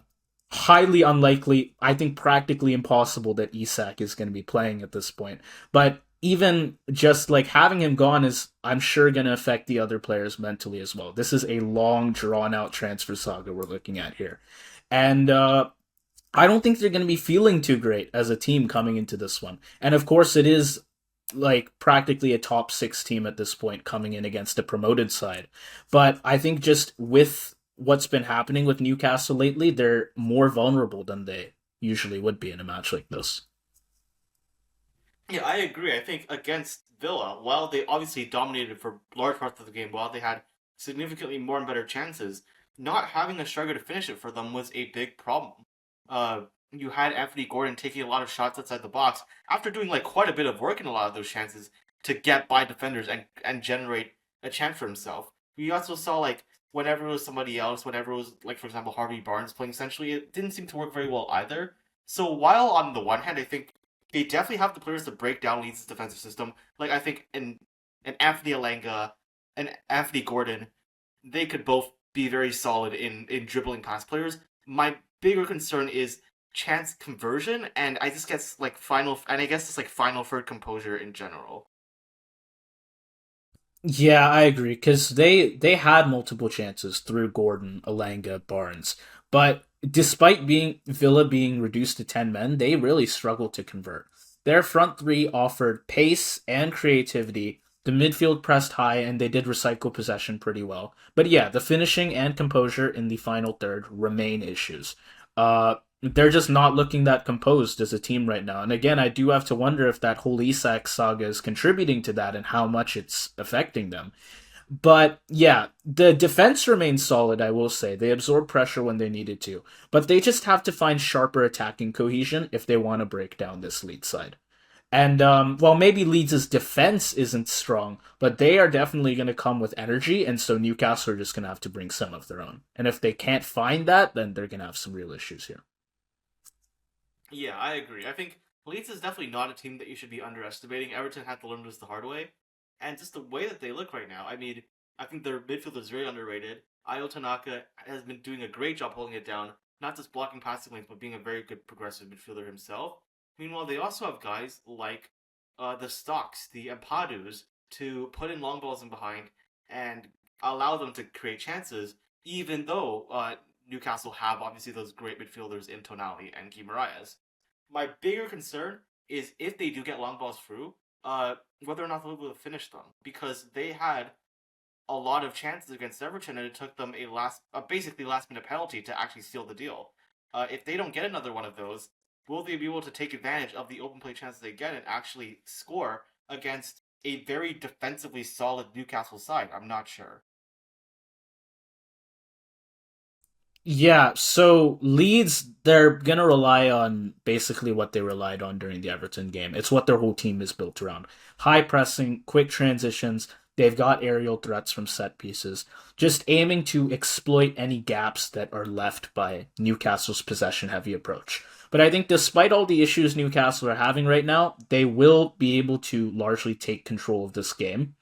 Highly unlikely, I think practically impossible that Isak is going to be playing at this point. But even just like having him gone is, I'm sure, going to affect the other players mentally as well. This is a long, drawn out transfer saga we're looking at here. And I don't think they're going to be feeling too great as a team coming into this one. And of course, it is like practically a top six team at this point coming in against a promoted side. But I think just with what's been happening with Newcastle lately, they're more vulnerable than they usually would be in a match like this. Yeah, I agree. I think against Villa, while they obviously dominated for large parts of the game, while they had significantly more and better chances, not having a striker to finish it for them was a big problem. You had Anthony Gordon taking a lot of shots outside the box after doing like quite a bit of work in a lot of those chances to get by defenders and generate a chance for himself. We also saw like whenever it was somebody else, whenever it was like for example Harvey Barnes playing centrally, it didn't seem to work very well either. So while on the one hand I think they definitely have the players to break down Leeds' defensive system, like I think in Anthony Alanga and Anthony Gordon, they could both be very solid in dribbling past players. My bigger concern is chance conversion, and I just guess like final, and I guess it's like final third composure in general. Yeah, I agree because they had multiple chances through Gordon, Alanga, Barnes, but despite being Villa being reduced to 10 men, they really struggled to convert. Their front three offered pace and creativity. The midfield pressed high, and they did recycle possession pretty well. But yeah, the finishing and composure in the final third remain issues. They're just not looking that composed as a team right now. And again, I do have to wonder if that whole Isak saga is contributing to that and how much it's affecting them. But yeah, the defense remains solid, I will say. They absorb pressure when they needed to. But they just have to find sharper attacking cohesion if they want to break down this lead side. And well, maybe Leeds' defense isn't strong, but they are definitely going to come with energy, and so Newcastle are just going to have to bring some of their own. And if they can't find that, then they're going to have some real issues here. Yeah, I agree. I think Leeds is definitely not a team that you should be underestimating. Everton had to learn this the hard way, and just the way that they look right now. I mean, I think their midfield is very underrated. Ayo Tanaka has been doing a great job holding it down, not just blocking passing lanes, but being a very good progressive midfielder himself. Meanwhile, they also have guys like the Stocks, the Empadus, to put in long balls in behind and allow them to create chances, even though Newcastle have obviously those great midfielders in Tonali and Guimaraes. My bigger concern is if they do get long balls through, whether or not they'll be able to finish them, because they had a lot of chances against Everton, and it took them a basically last minute penalty to actually seal the deal. If they don't get another one of those, will they be able to take advantage of the open play chances they get and actually score against a very defensively solid Newcastle side? I'm not sure. Yeah, so Leeds, they're going to rely on basically what they relied on during the Everton game. It's what their whole team is built around. High pressing, quick transitions. They've got aerial threats from set pieces, just aiming to exploit any gaps that are left by Newcastle's possession heavy approach. But I think despite all the issues Newcastle are having right now, they will be able to largely take control of this game.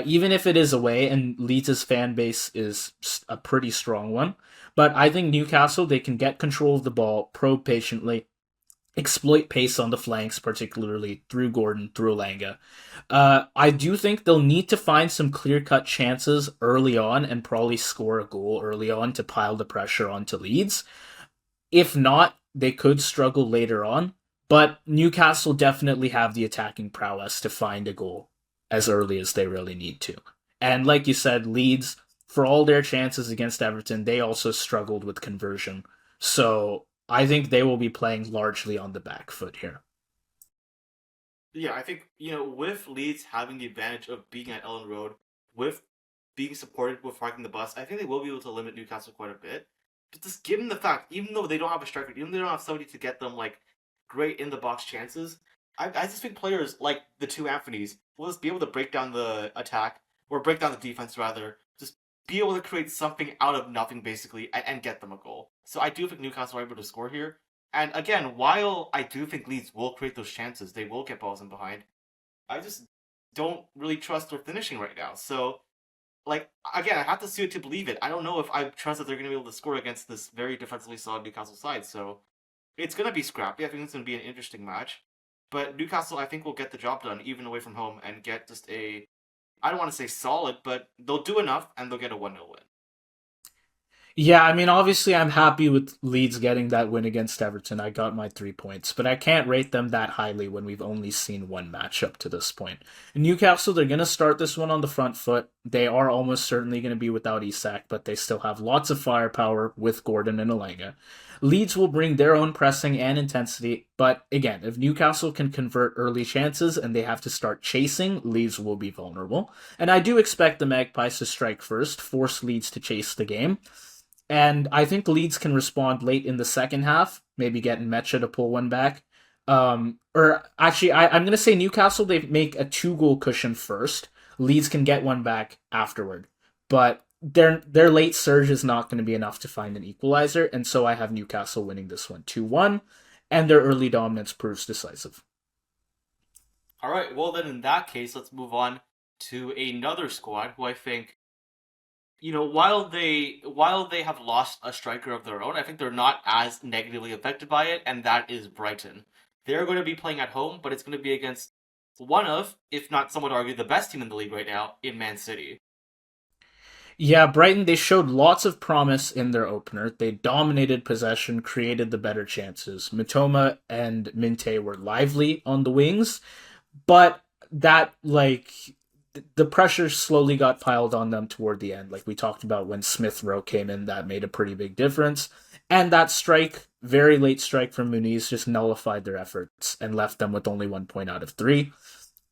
Even if it is away, and Leeds' fan base is a pretty strong one. But I think Newcastle, they can get control of the ball, probe patiently, exploit pace on the flanks, particularly through Gordon, through Alanga. I do think they'll need to find some clear cut chances early on and probably score a goal early on to pile the pressure onto Leeds. If not, they could struggle later on. But Newcastle definitely have the attacking prowess to find a goal as early as they really need to. And like you said, Leeds, for all their chances against Everton, they also struggled with conversion. So I think they will be playing largely on the back foot here. Yeah, I think, with Leeds having the advantage of being at Ellen Road, with being supported with parking the bus, I think they will be able to limit Newcastle quite a bit. But just given the fact, even though they don't have a striker, even though they don't have somebody to get them like great in the box chances, I just think players like the two Anthony's will just be able to break down the attack or break down the defense rather, just be able to create something out of nothing basically and get them a goal. So I do think Newcastle are able to score here. And again, while I do think Leeds will create those chances, they will get balls in behind. I just don't really trust their finishing right now. So like again, I have to see it to believe it. I don't know if I trust that they're going to be able to score against this very defensively solid Newcastle side. So it's going to be scrappy. I think it's going to be an interesting match. But Newcastle, I think, will get the job done even away from home and get just a. I don't want to say solid, but they'll do enough and they'll get a 1-0 win. Yeah, I mean, obviously, I'm happy with Leeds getting that win against Everton. I got my 3 points, but I can't rate them that highly when we've only seen one match up to this point. Newcastle, they're going to start this one on the front foot. They are almost certainly going to be without Isak, but they still have lots of firepower with Gordon and Alanga. Leeds will bring their own pressing and intensity, but again, if Newcastle can convert early chances and they have to start chasing, Leeds will be vulnerable. And I do expect the Magpies to strike first, force Leeds to chase the game. And I think Leeds can respond late in the second half, maybe getting Mecha to pull one back. Or actually, I'm going to say Newcastle, they make a 2 goal cushion first. Leeds can get one back afterward. But their late surge is not going to be enough to find an equalizer. And so I have Newcastle winning this one 2-1. And their early dominance proves decisive. All right, well then in that case, let's move on to another squad who I think while they have lost a striker of their own, I think they're not as negatively affected by it, and that is Brighton. They're going to be playing at home, but it's going to be against one of, if not some would argue, the best team in the league right now in Man City. Yeah, Brighton, they showed lots of promise in their opener. They dominated possession, created the better chances. Matoma and Minte were lively on the wings, but that the pressure slowly got piled on them toward the end. Like we talked about when Smith Rowe came in, that made a pretty big difference. And that strike, very late strike from Muniz, just nullified their efforts and left them with only 1 point out of 3.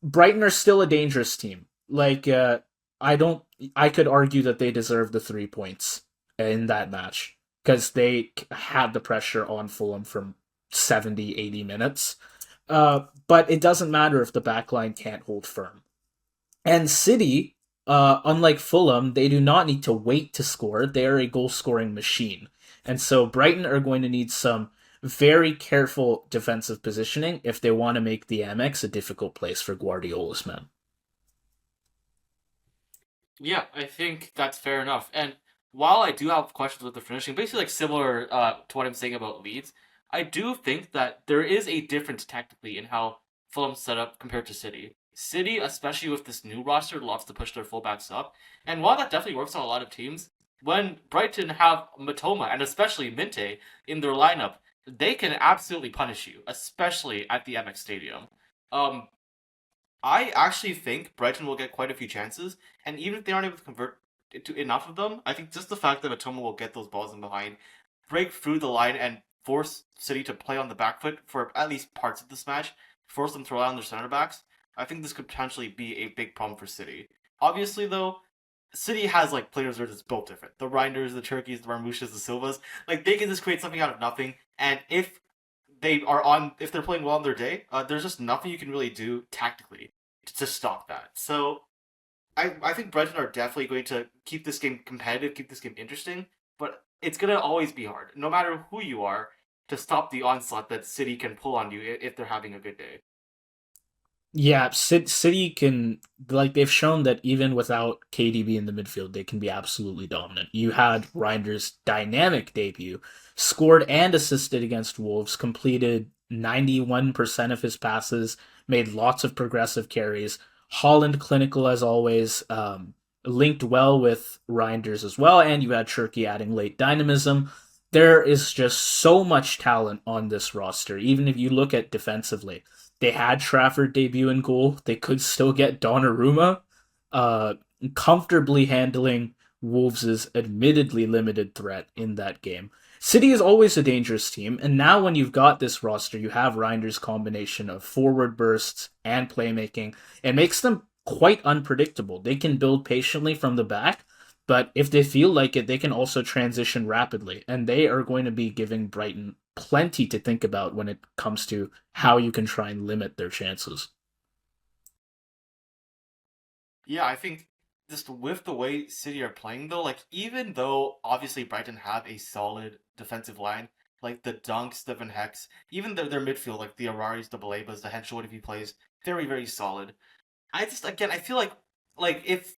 Brighton are still a dangerous team. I don't. I could argue that they deserve the 3 points in that match because they had the pressure on Fulham from 70, 80 minutes. But it doesn't matter if the backline can't hold firm. And City, unlike Fulham, they do not need to wait to score. They are a goal scoring machine. And so Brighton are going to need some very careful defensive positioning if they want to make the Amex a difficult place for Guardiola's men. Yeah, I think that's fair enough. And while I do have questions with the finishing, basically like similar to what I'm saying about Leeds, I do think that there is a difference tactically in how Fulham's set up compared to City. City, especially with this new roster, loves to push their fullbacks up. And while that definitely works on a lot of teams, when Brighton have Matoma and especially Minte in their lineup, they can absolutely punish you, especially at the MX Stadium. Um, I actually think Brighton will get quite a few chances, and even if they aren't able to convert to enough of them, I think just the fact that Matoma will get those balls in behind, break through the line, and force City to play on the back foot for at least parts of this match, force them to rely on their center backs, I think this could potentially be a big problem for City. Obviously, though, City has like players that are just built different. The Reinders, the Turkeys, the Marmoushas, the Silvas, like they can just create something out of nothing. And if they're playing well on their day, there's just nothing you can really do tactically to stop that. So I think Brighton are definitely going to keep this game competitive, keep this game interesting, but it's gonna always be hard, no matter who you are. to stop the onslaught that City can pull on you if they're having a good day. Yeah, City can, like, they've shown that even without KDB in the midfield, they can be absolutely dominant. You had Reinders' dynamic debut, scored and assisted against Wolves, completed 91% of his passes, made lots of progressive carries. Holland clinical as always, linked well with Reinders as well, and you had Cherky adding late dynamism. There is just so much talent on this roster, even if you look at defensively. They had Trafford debut in goal. They could still get Donnarumma, uh, comfortably handling Wolves' admittedly limited threat in that game. City is always a dangerous team, and now when you've got this roster, you have Reinders' combination of forward bursts and playmaking. It makes them quite unpredictable. They can build patiently from the back, but if they feel like it, they can also transition rapidly, and they are going to be giving Brighton plenty to think about when it comes to how you can try and limit their chances. Yeah, I think just with the way City are playing though, like even though obviously Brighton have a solid defensive line, like the Dunk, Stephen Hex, even their midfield, like the Araris, the Balebas, the Henshwood if he plays, very, very solid. I just again I feel like if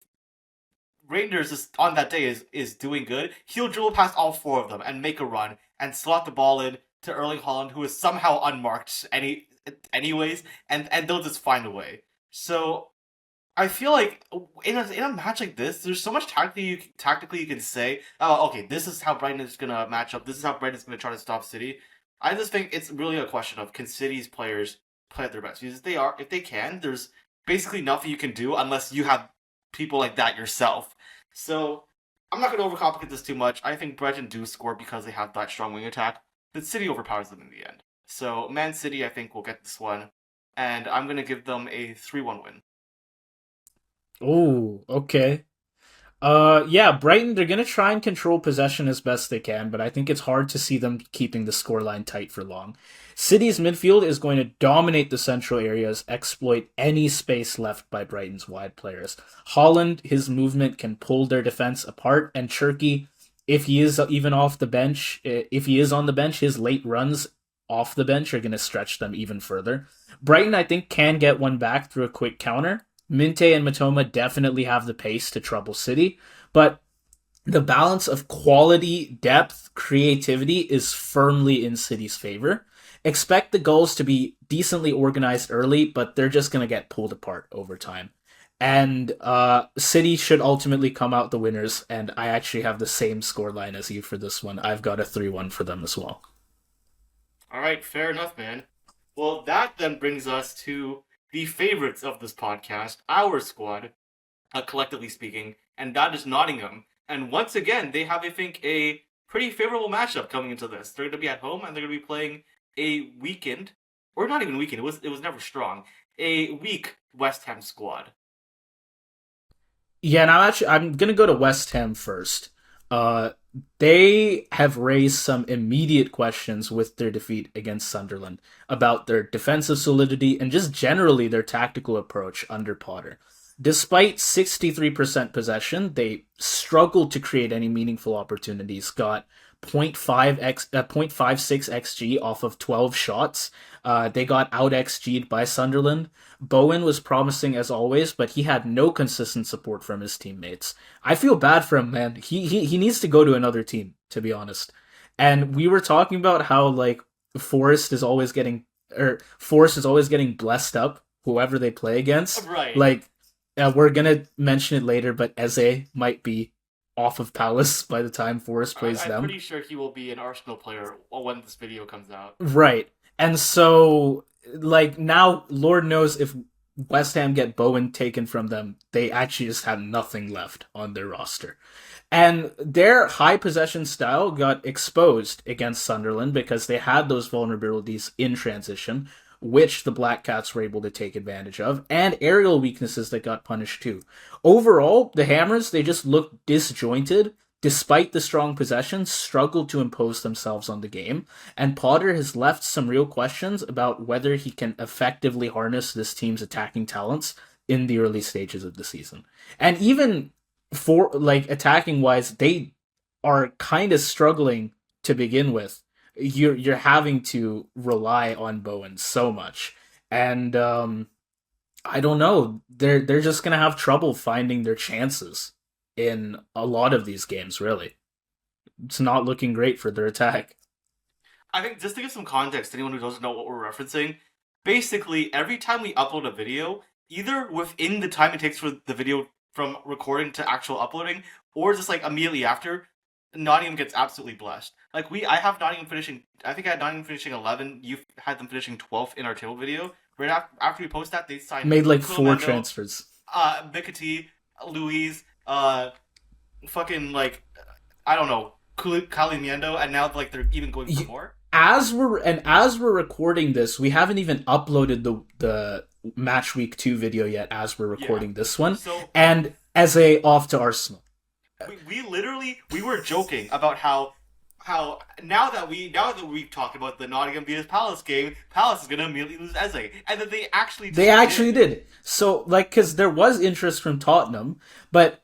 Rangers is on that day is doing good, he'll dribble past all four of them and make a run and slot the ball in to Erling Haaland, who is somehow unmarked anyways, and they'll just find a way. So I feel like in a match like this, there's so much tactically you can say. Oh, okay, this is how Brighton is gonna match up. This is how Brighton is gonna try to stop City. I just think it's really a question of can City's players play at their best? Because if they can, there's basically nothing you can do unless you have people like that yourself. So I'm not gonna overcomplicate this too much. I think Brighton do score because they have that strong wing attack, but City overpowers them in the end. So Man City, I think, will get this one, and I'm gonna give them a 3-1 win. Oh, okay. Yeah, Brighton, they're going to try and control possession as best they can, but I think it's hard to see them keeping the scoreline tight for long. City's midfield is going to dominate the central areas, exploit any space left by Brighton's wide players. Holland, his movement can pull their defense apart, and Cherky, if he is even off the bench, if he is on the bench, his late runs off the bench are going to stretch them even further. Brighton, I think, can get one back through a quick counter. Minte and Matoma definitely have the pace to trouble City, but the balance of quality, depth, creativity is firmly in City's favor. Expect the goals to be decently organized early, but they're just going to get pulled apart over time. And City should ultimately come out the winners, and I actually have the same scoreline as you for this one. I've got a 3-1 for them as well. All right, fair enough, man. Well, that then brings us to the favorites of this podcast, our squad, collectively speaking, and that is Nottingham. And once again, they have, I think, a pretty favorable matchup coming into this. They're going to be at home, and they're going to be playing a weakened, or not even weakened. It was never strong. A weak West Ham squad. Yeah, and I'm gonna go to West Ham first. Uh, they have raised some immediate questions with their defeat against Sunderland about their defensive solidity and just generally their tactical approach under Potter. Despite 63% possession, they struggled to create any meaningful opportunities. Got point 0.56 xg off of 12 shots. They got out xg'd by Sunderland. Bowen was promising as always, but he had no consistent support from his teammates. I feel bad for him, man. He needs to go to another team, to be honest. And we were talking about how like Forest is always getting Forest is always getting blessed up whoever they play against. Right. Like we're gonna mention it later, but Eze might be off of Palace by the time Forest plays I'm them. pretty sure he will be an Arsenal player when this video comes out. Right. And so, like, now, Lord knows if West Ham get Bowen taken from them, they actually just have nothing left on their roster. And their high possession style got exposed against Sunderland because they had those vulnerabilities in transition, which the Black Cats were able to take advantage of, and aerial weaknesses that got punished too. Overall, the Hammers, they just looked disjointed, despite the strong possession, struggled to impose themselves on the game, and Potter has left some real questions about whether he can effectively harness this team's attacking talents in the early stages of the season. And even for like attacking wise, they are kind of struggling to begin with. you're having to rely on Bowen so much, and I don't know. They're just gonna have trouble finding their chances in a lot of these games. Really, it's not looking great for their attack. I think just to give some context to anyone who doesn't know what we're referencing, basically every time we upload a video, either within the time it takes for the video from recording to actual uploading, or just like immediately after, Nottingham gets absolutely blessed. Like I have Nottingham finishing. I think I had Nottingham finishing 11. You had them finishing 12th in our table video. Right after we post that, they signed Made like four Quilmando, transfers. Mikati, Louise, fucking like I don't know, Kalimiendo, and now like they're even going for more. As we're recording this, we haven't even uploaded the match week 2 video yet. As we're recording this one, So and Eze off to Arsenal. we literally we were joking about how now that we've talked about the Nottingham vs Palace game, Palace is gonna immediately lose Eze, and then They actually did. So, like, because there was interest from Tottenham, but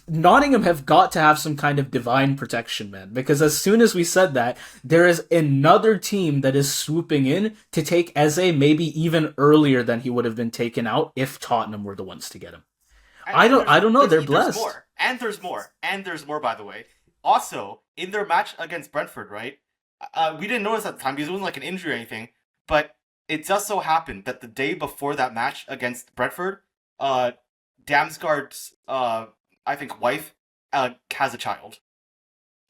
Nottingham have got to have some kind of divine protection, man. Because as soon as we said that, there is another team that is swooping in to take Eze maybe even earlier than he would have been taken out if Tottenham were the ones to get him. I don't know. They're blessed. There's more, by the way. Also, in their match against Brentford, right? We didn't notice at the time because it wasn't like an injury or anything, but it just so happened that the day before that match against Brentford, Damsgaard's I think wife has a child.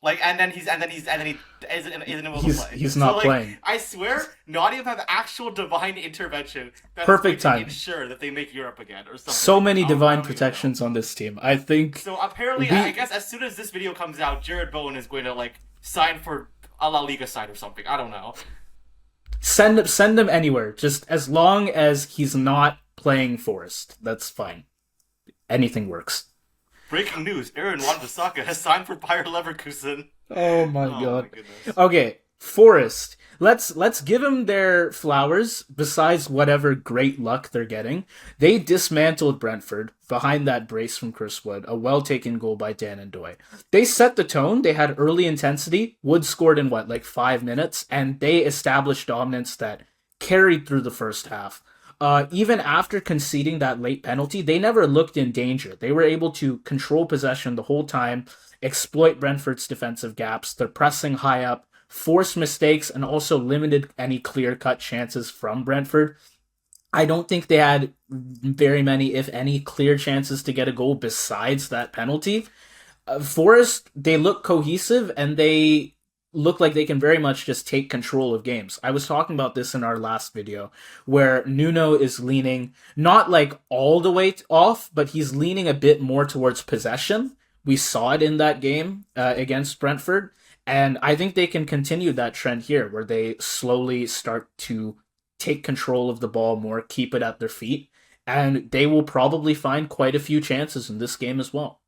Like, and then he isn't able to play. He's not playing. I swear, Nottingham have actual divine intervention. That's Perfect time. Ensure that they make Europe again or something. So many divine protections on this team. I think. So apparently, I guess as soon as this video comes out, Jared Bowen is going to like sign for a La Liga side or something. I don't know. Send him anywhere. Just as long as he's not playing Forest, that's fine. Anything works. Breaking news: Aaron Wan-Bissaka has signed for Bayer Leverkusen. Oh my god. Okay, Forest. Let's give them their flowers. Besides whatever great luck they're getting, they dismantled Brentford behind that brace from Chris Wood. A well taken goal by Dan and Doy. They set the tone. They had early intensity. Wood scored in like 5 minutes, and they established dominance that carried through the first half. Even after conceding that late penalty, they never looked in danger. They were able to control possession the whole time, exploit Brentford's defensive gaps. They're pressing high up, forced mistakes, and also limited any clear-cut chances from Brentford. I don't think they had very many, if any, clear chances to get a goal besides that penalty. Forest, they look cohesive, and they look like they can very much just take control of games. I was talking about this in our last video, where Nuno is leaning, not like all the way off, but he's leaning a bit more towards possession. We saw it in that game against Brentford, and I think they can continue that trend here, where they slowly start to take control of the ball more, keep it at their feet, and they will probably find quite a few chances in this game as well.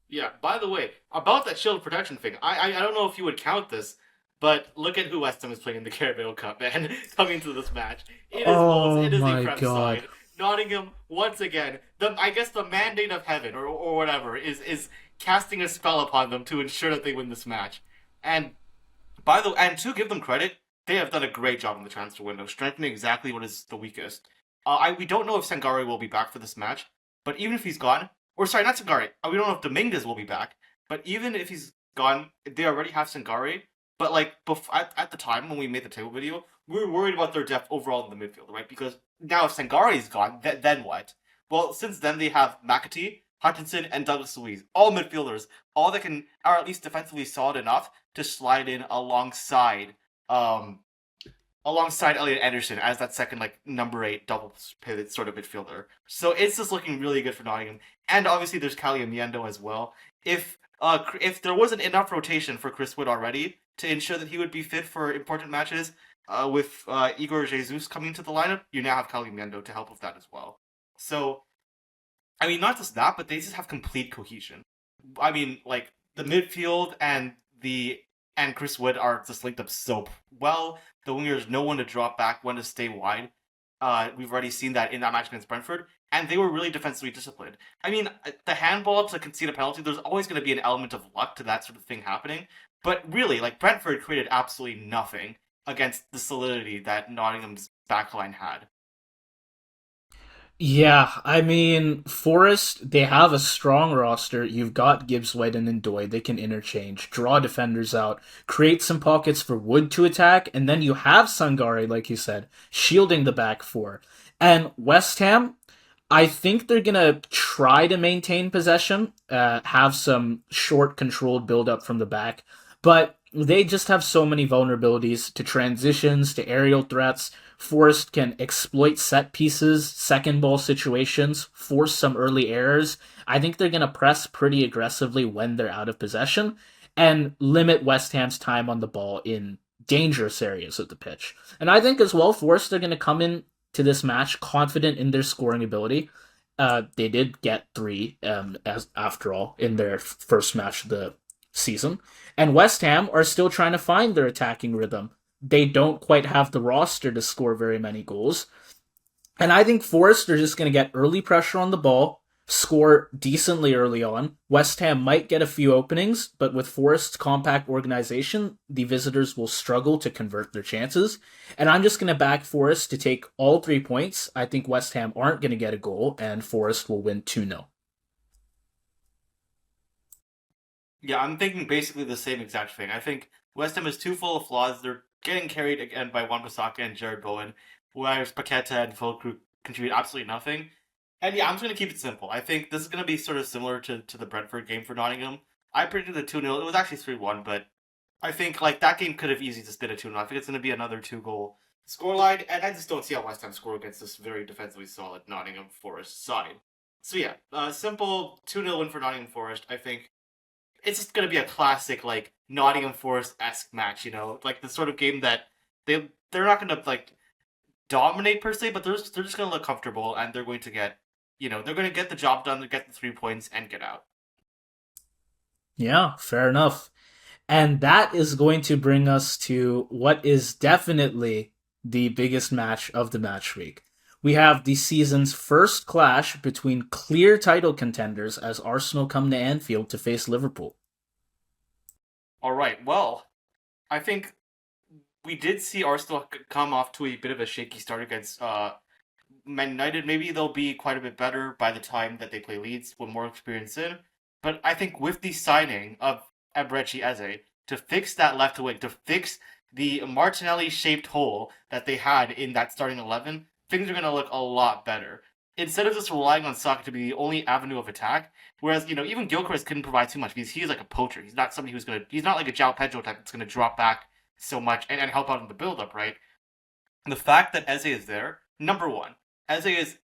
Yeah, by the way, about that shield protection thing, I don't know if you would count this, but look at who West Ham is playing in the Carabao Cup, man, coming to this match. It is Wolves, it is a prep side. Nottingham, once again, I guess the mandate of heaven, or whatever, is casting a spell upon them to ensure that they win this match. And to give them credit, they have done a great job in the transfer window, strengthening exactly what is the weakest. We don't know if Sangare will be back for this match, but even if he's gone, or sorry, not Sangare. We don't know if Dominguez will be back. But even if he's gone, they already have Sangare. But like at the time when we made the table video, we were worried about their depth overall in the midfield, right? Because now if Sangare is gone, then what? Well, since then they have McAtee, Hutchinson, and Douglas Luiz, all midfielders, all that are at least defensively solid enough to slide in alongside Elliot Anderson as that second like number 8 double pivot sort of midfielder. So it's just looking really good for Nottingham. And obviously there's Kalimiendo as well. If there wasn't enough rotation for Chris Wood already to ensure that he would be fit for important matches, with Igor Jesus coming to the lineup, you now have Kalimiendo to help with that as well. So, I mean, not just that, but they just have complete cohesion. I mean, like, the midfield and Chris Wood are just linked up so well. The wingers know when to drop back, when to stay wide. We've already seen that in that match against Brentford. And they were really defensively disciplined. I mean, the handball to concede a penalty, there's always going to be an element of luck to that sort of thing happening. But really, like Brentford created absolutely nothing against the solidity that Nottingham's backline had. Yeah, I mean, Forest, they have a strong roster. You've got Gibbs, White, and Ndoye. They can interchange, draw defenders out, create some pockets for Wood to attack, and then you have Sangare, like you said, shielding the back four. And West Ham, I think they're gonna try to maintain possession, have some short, controlled build up from the back, but they just have so many vulnerabilities to transitions, to aerial threats. Forrest can exploit set pieces, second ball situations, force some early errors. I think they're gonna press pretty aggressively when they're out of possession, and limit West Ham's time on the ball in dangerous areas of the pitch. And I think as well, Forest are going to come in to this match confident in their scoring ability. They did get three, as after all, in their first match of the season, and West Ham are still trying to find their attacking rhythm. They don't quite have the roster to score very many goals, and I think Forest are just going to get early pressure on the ball, score decently early on. West Ham might get a few openings, but with Forest's compact organization, the visitors will struggle to convert their chances. And I'm just going to back Forest to take all 3 points. I think West Ham aren't going to get a goal, and Forest will win 2-0. Yeah, I'm thinking basically the same exact thing. I think West Ham is too full of flaws. They're getting carried again by Wan-Bissaka and Jared Bowen, whereas Paqueta and CoDaKrew contribute absolutely nothing. And yeah, I'm just going to keep it simple. I think this is going to be sort of similar to the Brentford game for Nottingham. I predicted a 2-0. It was actually 3-1, but I think like that game could have easily just been a 2-0. I think it's going to be another two-goal scoreline, and I just don't see how West Ham score against this very defensively solid Nottingham Forest side. So yeah, simple 2-0 win for Nottingham Forest. I think it's just gonna be a classic like Nottingham Forest esque match, like the sort of game that they're not gonna like dominate per se, but they're just gonna look comfortable and they're going to get they're gonna get the job done, they get the 3 points and get out. Yeah, fair enough. And that is going to bring us to what is definitely the biggest match of the match week. We have the season's first clash between clear title contenders as Arsenal come to Anfield to face Liverpool. All right, well, I think we did see Arsenal come off to a bit of a shaky start against Man United. Maybe they'll be quite a bit better by the time that they play Leeds with more experience in. But I think with the signing of Ebrechi Eze to fix that left wing, to fix the Martinelli shaped hole that they had in that starting 11, things are going to look a lot better. Instead of just relying on Saka to be the only avenue of attack, whereas, even Gilchrist couldn't provide too much because he's like a poacher. He's not somebody he's not like a João Pedro type that's going to drop back so much and help out in the build up, right? And the fact that Eze is there, number one, Eze is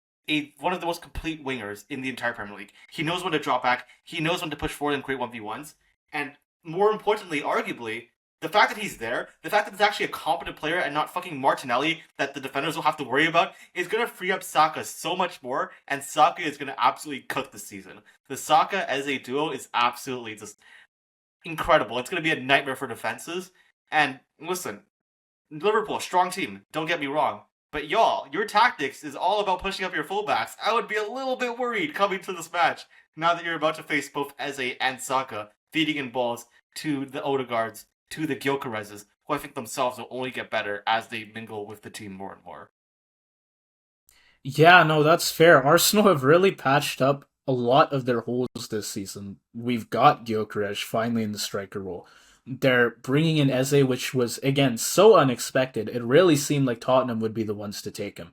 one of the most complete wingers in the entire Premier League. He knows when to drop back, he knows when to push forward and create 1v1s, and more importantly, arguably, the fact that he's there, the fact that it's actually a competent player and not fucking Martinelli that the defenders will have to worry about, is going to free up Saka so much more, and Saka is going to absolutely cook this season. The Saka Eze duo is absolutely just incredible. It's going to be a nightmare for defenses. And listen, Liverpool, strong team, don't get me wrong. But y'all, your tactics is all about pushing up your fullbacks. I would be a little bit worried coming to this match now that you're about to face both Eze and Saka feeding in balls to the Odegaards, to the Gyökereses, who I think themselves will only get better as they mingle with the team more and more. Yeah, no, that's fair. Arsenal have really patched up a lot of their holes this season. We've got Gyökeres finally in the striker role. They're bringing in Eze, which was, again, so unexpected. It really seemed like Tottenham would be the ones to take him.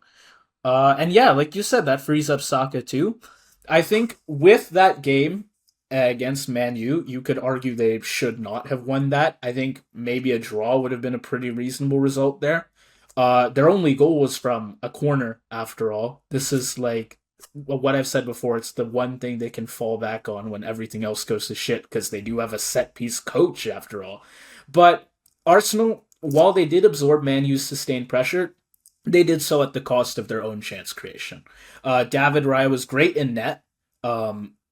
And yeah, like you said, that frees up Saka too. I think with that game against Man U, you could argue they should not have won that. I think maybe a draw would have been a pretty reasonable result there. Their only goal was from a corner, after all. This is like what I've said before. It's the one thing they can fall back on when everything else goes to shit because they do have a set piece coach, after all. But Arsenal, while they did absorb Man U's sustained pressure, they did so at the cost of their own chance creation. David Raya was great in net,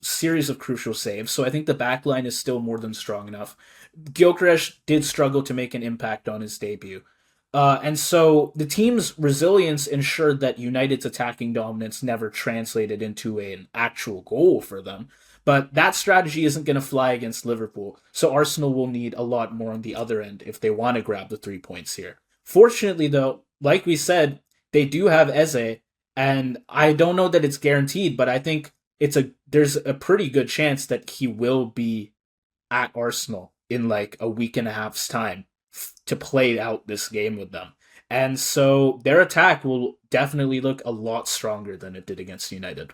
series of crucial saves, so I think the back line is still more than strong enough. Gyökeres did struggle to make an impact on his debut. And so the team's resilience ensured that United's attacking dominance never translated into an actual goal for them. But that strategy isn't going to fly against Liverpool. So Arsenal will need a lot more on the other end if they want to grab the 3 points here. Fortunately, though, like we said, they do have Eze, and I don't know that it's guaranteed, but I think there's a pretty good chance that he will be at Arsenal in like a week and a half's time to play out this game with them. And so their attack will definitely look a lot stronger than it did against United.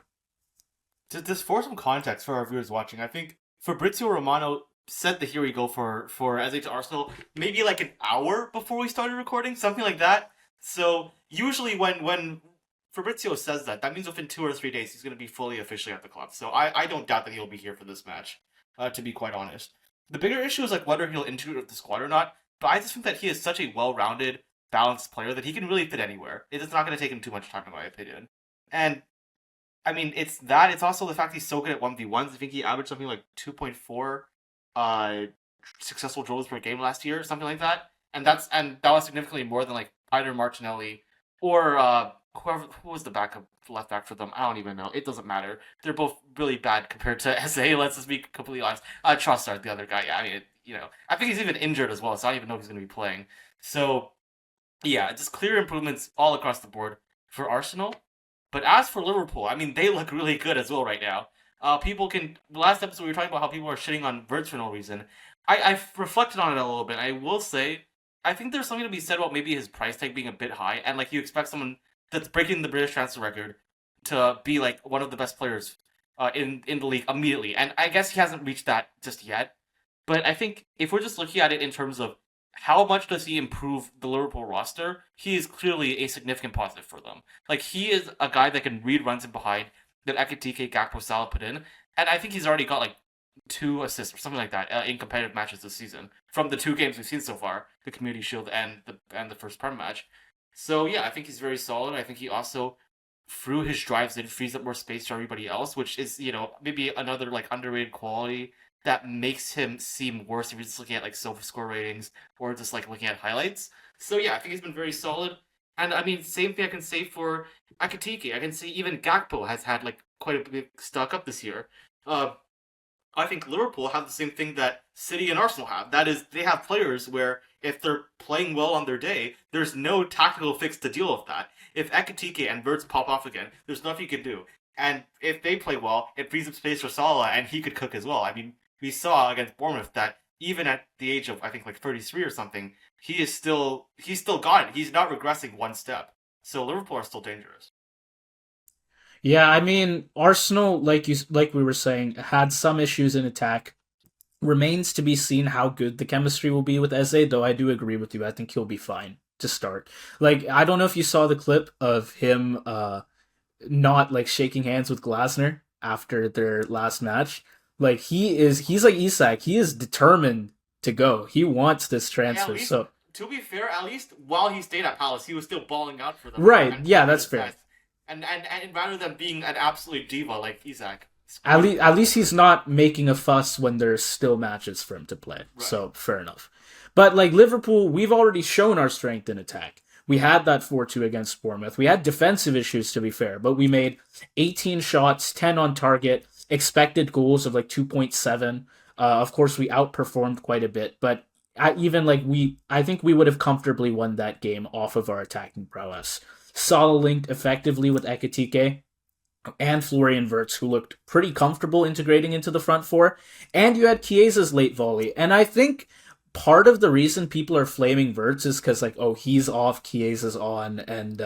Just for some context for our viewers watching, I think Fabrizio Romano said the here we go for Eze to Arsenal maybe like an hour before we started recording, something like that. So usually when Fabrizio says that, that means within 2 or 3 days he's going to be fully officially at the club. So I don't doubt that he'll be here for this match, to be quite honest. The bigger issue is like whether he'll integrate the squad or not. But I just think that he is such a well-rounded, balanced player that he can really fit anywhere. It's not going to take him too much time, in my opinion. And I mean, it's that. It's also the fact he's so good at 1v1s. I think he averaged something like 2.4 uh, successful dribbles per game last year, something like that. And that was significantly more than like either Martinelli or who was the backup left back for them. I don't even know. It doesn't matter. They're both really bad compared to SA. Let's just be completely honest. Trossard, the other guy. Yeah, I mean, I think he's even injured as well, so I don't even know if he's going to be playing. So yeah, just clear improvements all across the board for Arsenal. But as for Liverpool, I mean, they look really good as well right now. Last episode we were talking about how people are shitting on Verts for no reason. I've reflected on it a little bit. I will say, I think there's something to be said about maybe his price tag being a bit high, and like you expect someone that's breaking the British transfer record to be like one of the best players in the league immediately. And I guess he hasn't reached that just yet. But I think if we're just looking at it in terms of how much does he improve the Liverpool roster, he is clearly a significant positive for them. Like, he is a guy that can read runs in behind that Ekitike, Gakpo, Salah put in. And I think he's already got like 2 assists or something like that in competitive matches this season from the 2 games we've seen so far, the Community Shield and the first Prem match. So yeah, I think he's very solid. I think he also, through his drives in, frees up more space for everybody else, which is, maybe another like underrated quality that makes him seem worse if you're just looking at like sofa score ratings or just like looking at highlights. So yeah, I think he's been very solid. And I mean, same thing I can say for Akatike. I can say even Gakpo has had like quite a big stock up this year. I think Liverpool have the same thing that City and Arsenal have. That is, they have players where if they're playing well on their day, there's no tactical fix to deal with that. If Ekitike and Verts pop off again, there's nothing you can do. And if they play well, it frees up space for Salah, and he could cook as well. I mean, we saw against Bournemouth that even at the age of, I think, like 33 or something, he's still got it. He's not regressing one step. So Liverpool are still dangerous. Yeah, I mean, Arsenal, like we were saying, had some issues in attack. Remains to be seen how good the chemistry will be with Eze, though I do agree with you. I think he'll be fine to start. Like, I don't know if you saw the clip of him not like shaking hands with Glasner after their last match. Like, he's like Isak. He is determined to go. He wants this transfer. Least, so to be fair, at least while he stayed at Palace, he was still balling out for them. right, yeah, that's fair. And rather than being an absolute diva like Isak. At least he's not making a fuss when there's still matches for him to play. Right. So fair enough. But like Liverpool, we've already shown our strength in attack. We had that 4-2 against Bournemouth. We had defensive issues, to be fair, but we made 18 shots, 10 on target, expected goals of like 2.7. Of course, we outperformed quite a bit, but I think we would have comfortably won that game off of our attacking prowess. Salah linked effectively with Ekitike and Florian Wirtz, who looked pretty comfortable integrating into the front four. And you had Chiesa's late volley. And I think part of the reason people are flaming Wirtz is because, like, oh, he's off, Chiesa's on, and,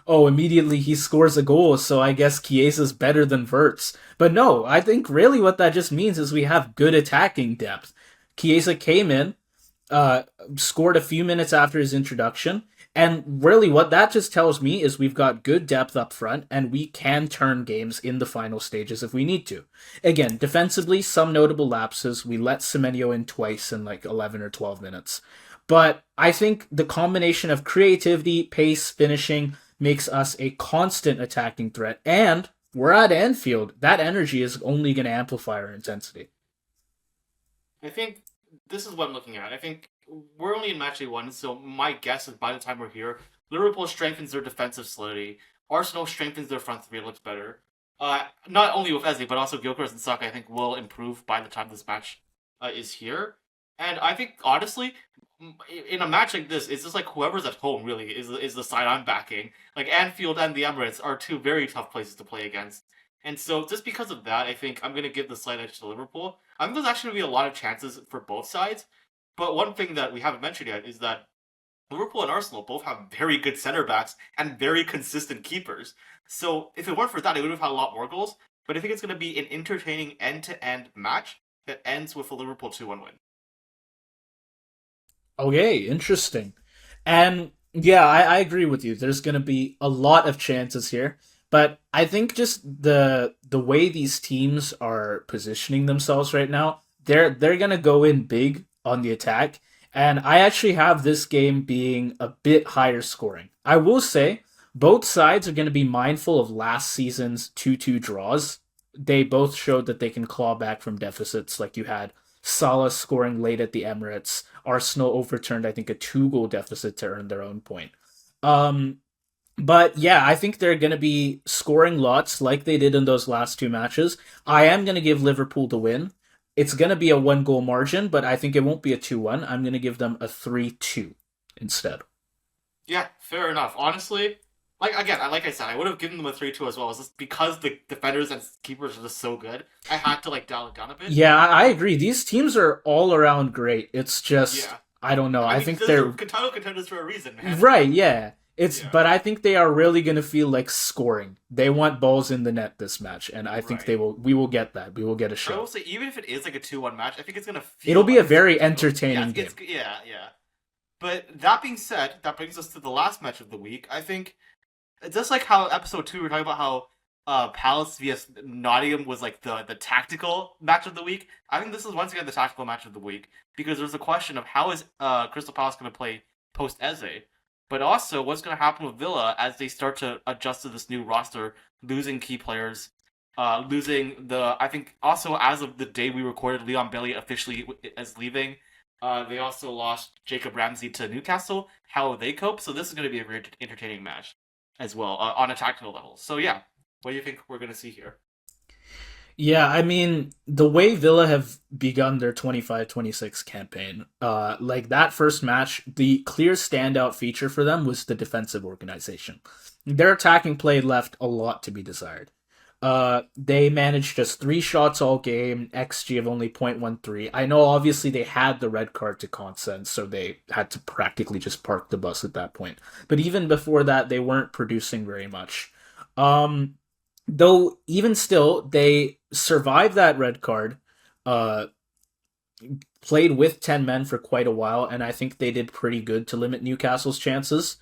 immediately he scores a goal, so I guess Chiesa's better than Wirtz. But no, I think really what that just means is we have good attacking depth. Chiesa came in, scored a few minutes after his introduction, and really what that just tells me is we've got good depth up front and we can turn games in the final stages if we need to. Again, defensively, some notable lapses. We let Semenyo in twice in like 11 or 12 minutes. But I think the combination of creativity, pace, finishing makes us a constant attacking threat. And we're at Anfield. That energy is only going to amplify our intensity. I think this is what I'm looking at. I think we're only in match day 1, so my guess is by the time we're here, Liverpool strengthens their defensive solidity. Arsenal strengthens their front three. It looks better. Not only with Eze, but also Gyökeres and Saka, I think, will improve by the time this match is here. And I think, honestly, in a match like this, it's just like whoever's at home really is the side I'm backing. Like Anfield and the Emirates are two very tough places to play against. And so just because of that, I think I'm going to give the slight edge to Liverpool. I think there's actually going to be a lot of chances for both sides. But one thing that we haven't mentioned yet is that Liverpool and Arsenal both have very good center backs and very consistent keepers. So if it weren't for that, it would have had a lot more goals. But I think it's going to be an entertaining end-to-end match that ends with a Liverpool 2-1 win. Okay, interesting. And yeah, I agree with you. There's gonna be a lot of chances here. But I think just the way these teams are positioning themselves right now, they're gonna go in big on the attack. And I actually have this game being a bit higher scoring. I will say both sides are gonna be mindful of last season's 2-2 draws. They both showed that they can claw back from deficits, like you had Salah scoring late at the Emirates. Arsenal overturned, I think, a 2 goal deficit to earn their own point. Um, but yeah, I think they're going to be scoring lots like they did in those last two matches. I am going to give Liverpool the win. It's going to be a 1 goal margin, but I think it won't be a 2-1. I'm going to give them a 3-2 instead. Yeah, fair enough. Honestly, like I said, I would have given them a 3-2 as well. It's just because the defenders and keepers are just so good. I had to dial it down a bit. Yeah, I agree. These teams are all around great. It's just Yeah, I don't know. I I mean, think they're they're title contenders for a reason, man. right, yeah. It's Yeah, but I think they are really gonna feel like scoring. They want balls in the net this match, and I think right. they will. We will get that. We will get a I will show. say, even if it is like a 2-1 match, I think it's gonna It'll feel be a like a very 2-2. Yeah, entertaining game. yeah. But that being said, that brings us to the last match of the week. I think just like how episode 2 we were talking about how Palace vs Nottingham was like the tactical match of the week. I think this is once again the tactical match of the week because there's a question of how is Crystal Palace going to play post Eze, but also what's going to happen with Villa as they start to adjust to this new roster, losing key players, losing the I think also as of the day we recorded, Leon Bailey officially is leaving. They also lost Jacob Ramsey to Newcastle. How will they cope? So this is going to be a very entertaining match as well on a tactical level. So yeah, what do you think we're going to see here? Yeah, I mean, the way Villa have begun their 25-26 campaign, like that first match, the clear standout feature for them was the defensive organization. Their attacking play left a lot to be desired. They managed just 3 shots all game, XG of only 0.13. I know obviously they had the red card to consent, so they had to practically just park the bus at that point. But even before that, they weren't producing very much. Um, though even still, they survived that red card. Uh, Played with 10 men for quite a while, and I think they did pretty good to limit Newcastle's chances.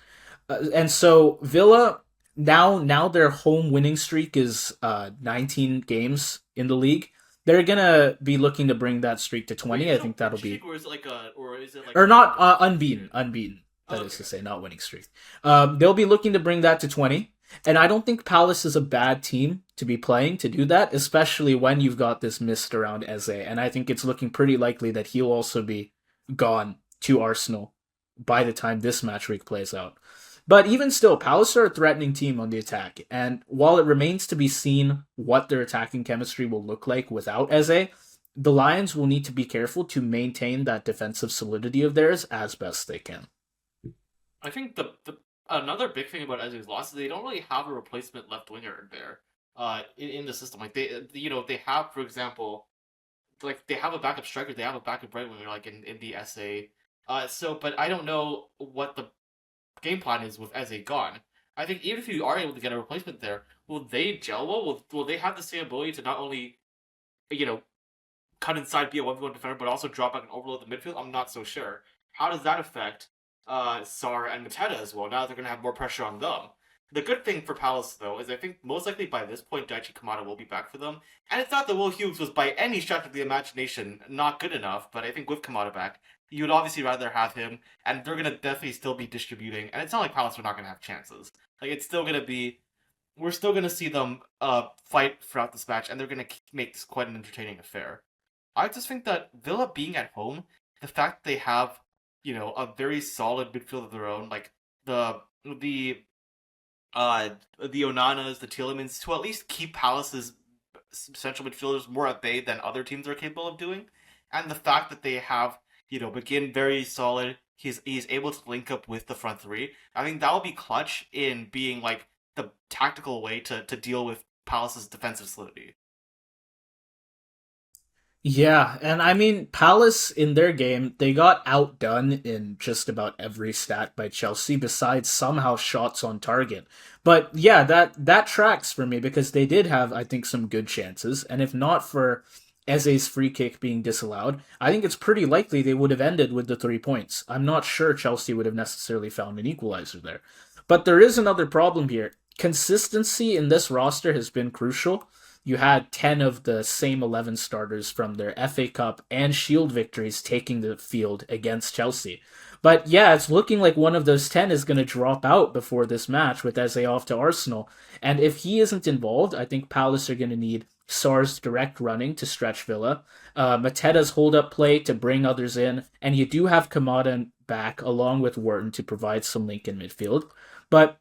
And so Villa now their home winning streak is 19 games in the league. They're gonna be looking to bring that streak to Wait, 20. is I it a think win that'll streak be or is it like or a not unbeaten? unbeaten. Oh, That is okay. to say, not winning streak. They'll be looking to bring that to 20. And I don't think Palace is a bad team to be playing to do that, especially when you've got this mist around Eze. And I think it's looking pretty likely that he'll also be gone to Arsenal by the time this match week plays out. But even still, Palace are a threatening team on the attack. And while it remains to be seen what their attacking chemistry will look like without Eze, the Lions will need to be careful to maintain that defensive solidity of theirs as best they can. I think the another big thing about Ezeu's loss is they don't really have a replacement left winger there. In the system, like they have, for example, like they have a backup striker, they have a backup right winger, like in the SA. But I don't know what the game plan is with Eze gone. I think even if you are able to get a replacement there, will they gel well? Will they have the same ability to not only you know cut inside, be a 1v1 defender, but also drop back and overload the midfield? I'm not so sure. How does that affect Sar and Mateta as well? Now that they're going to have more pressure on them. The good thing for Palace, though, is I think most likely by this point, Daichi Kamada will be back for them. And it's not that Will Hughes was by any stretch of the imagination not good enough, but I think with Kamada back, you would obviously rather have him, and they're going to definitely still be distributing. And it's not like Palace are not going to have chances. Like, it's still going to be. We're still going to see them fight throughout this match, and they're going to make this quite an entertaining affair. I just think that Villa being at home, the fact that they have a very solid midfield of their own, like the uh the Onanas, the Tielemans, to at least keep Palace's central midfielders more at bay than other teams are capable of doing. And the fact that they have, begin very solid, he's able to link up with the front three. I think that will be clutch in being like the tactical way to deal with Palace's defensive solidity. Yeah, and I mean, Palace in their game, they got outdone in just about every stat by Chelsea, besides somehow shots on target. But yeah, that tracks for me because they did have, I think, some good chances, and if not for Eze's free kick being disallowed, I think it's pretty likely they would have ended with the 3 points. I'm not sure Chelsea would have necessarily found an equalizer there. But there is another problem here. Consistency in this roster has been crucial. You had 10 of the same 11 starters from their FA Cup and Shield victories taking the field against Chelsea. But yeah, it's looking like one of those 10 is going to drop out before this match with Eze off to Arsenal. And if he isn't involved, I think Palace are going to need Sarr's direct running to stretch Villa, Mateta's hold up play to bring others in, and you do have Kamada back along with Wharton to provide some link in midfield. But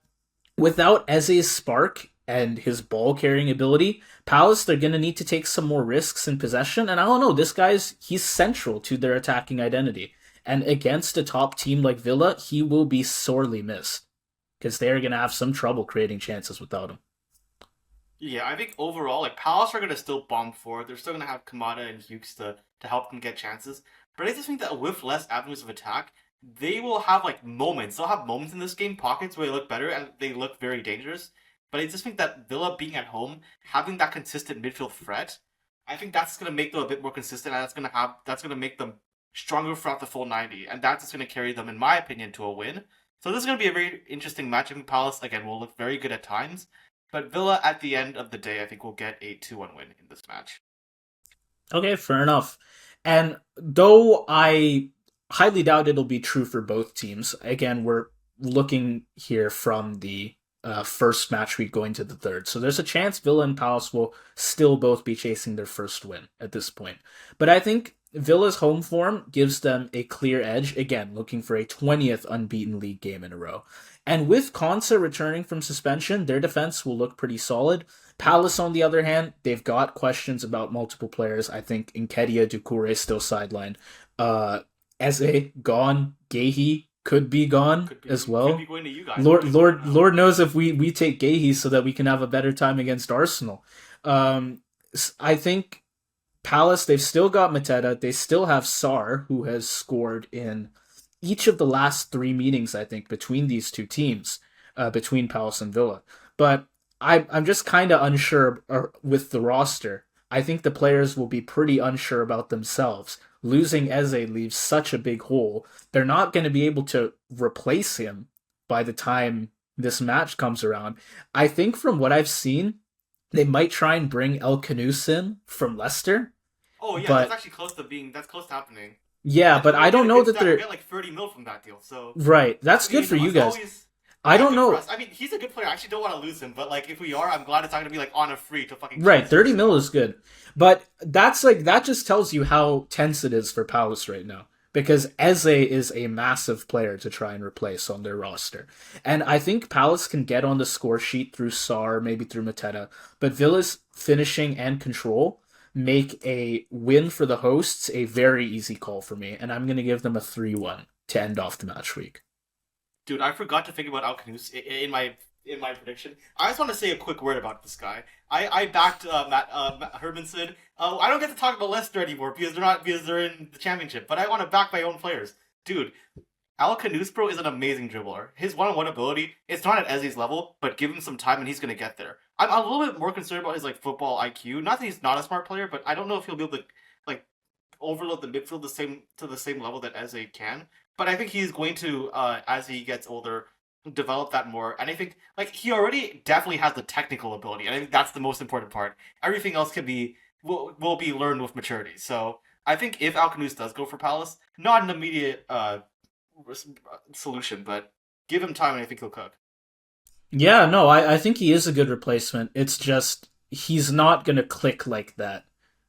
without Eze's spark and his ball carrying ability, Palace, they're going to need to take some more risks in possession. And I don't know, he's central to their attacking identity. And against a top team like Villa, he will be sorely missed because they're going to have some trouble creating chances without him. Yeah, I think overall, like Palace are gonna still bomb forward. They're still gonna have Kamada and Hughes to help them get chances. But I just think that with less avenues of attack, they will have like moments. They'll have moments in this game, pockets where they look better and they look very dangerous. But I just think that Villa being at home, having that consistent midfield threat, I think that's gonna make them a bit more consistent, and that's gonna make them stronger throughout the full 90, and that's just gonna carry them, in my opinion, to a win. So this is gonna be a very interesting match. I think Palace again will look very good at times. But Villa, at the end of the day, I think will get a 2-1 win in this match. Okay, fair enough. And though I highly doubt it'll be true for both teams, again, we're looking here from the first match week going to the third. So there's a chance Villa and Palace will still both be chasing their first win at this point. But I think Villa's home form gives them a clear edge, again, looking for a 20th unbeaten league game in a row. And with Konsa returning from suspension, their defense will look pretty solid. Palace, on the other hand, they've got questions about multiple players. I think Nketiah Doucouré still sidelined. Eze gone. Gehi could be gone as well. Could be going to you guys. Lord knows if we take Gehi so that we can have a better time against Arsenal. I think Palace, they've still got Mateta. They still have Sarr, who has scored in each of the last three meetings, I think, between these two teams, between Palace and Villa. But I'm just kind of unsure with the roster. I think the players will be pretty unsure about themselves. Losing Eze leaves such a big hole. They're not going to be able to replace him by the time this match comes around. I think from what I've seen, they might try and bring El Kanous in from Leicester. Oh yeah, but that's close to happening. Yeah, but I don't know that they're get like 30 mil from that deal. So right, that's good for you guys. I don't know. I mean, he's a good player. I actually don't want to lose him, but like if we are, I'm glad it's not gonna be like on a free to fucking. Right, 30 mil is good, but that's like that just tells you how tense it is for Palace right now because Eze is a massive player to try and replace on their roster, and I think Palace can get on the score sheet through Sarr, maybe through Mateta, but Villa's finishing and control make a win for the hosts a very easy call for me, and I'm going to give them a 3-1 to end off the match week. Dude, I forgot to think about El Kanous in my prediction. I just want to say a quick word about this guy. I backed Matt Hermanson. I don't get to talk about Leicester anymore because they're in the championship, but I want to back my own players. Dude, Al Kanous, bro, is an amazing dribbler. His one-on-one ability, it's not at Eze's level, but give him some time and he's going to get there. I'm a little bit more concerned about his like football IQ. Not that he's not a smart player, but I don't know if he'll be able to like overload the midfield to the same level that Eze can. But I think he's going to, as he gets older, develop that more. And I think like he already definitely has the technical ability, and I think that's the most important part. Everything else will be learned with maturity. So I think if Al Kanous does go for Palace, not an immediate solution, but give him time and I think he'll cook. Yeah, no, I think he is a good replacement. It's just he's not gonna click like that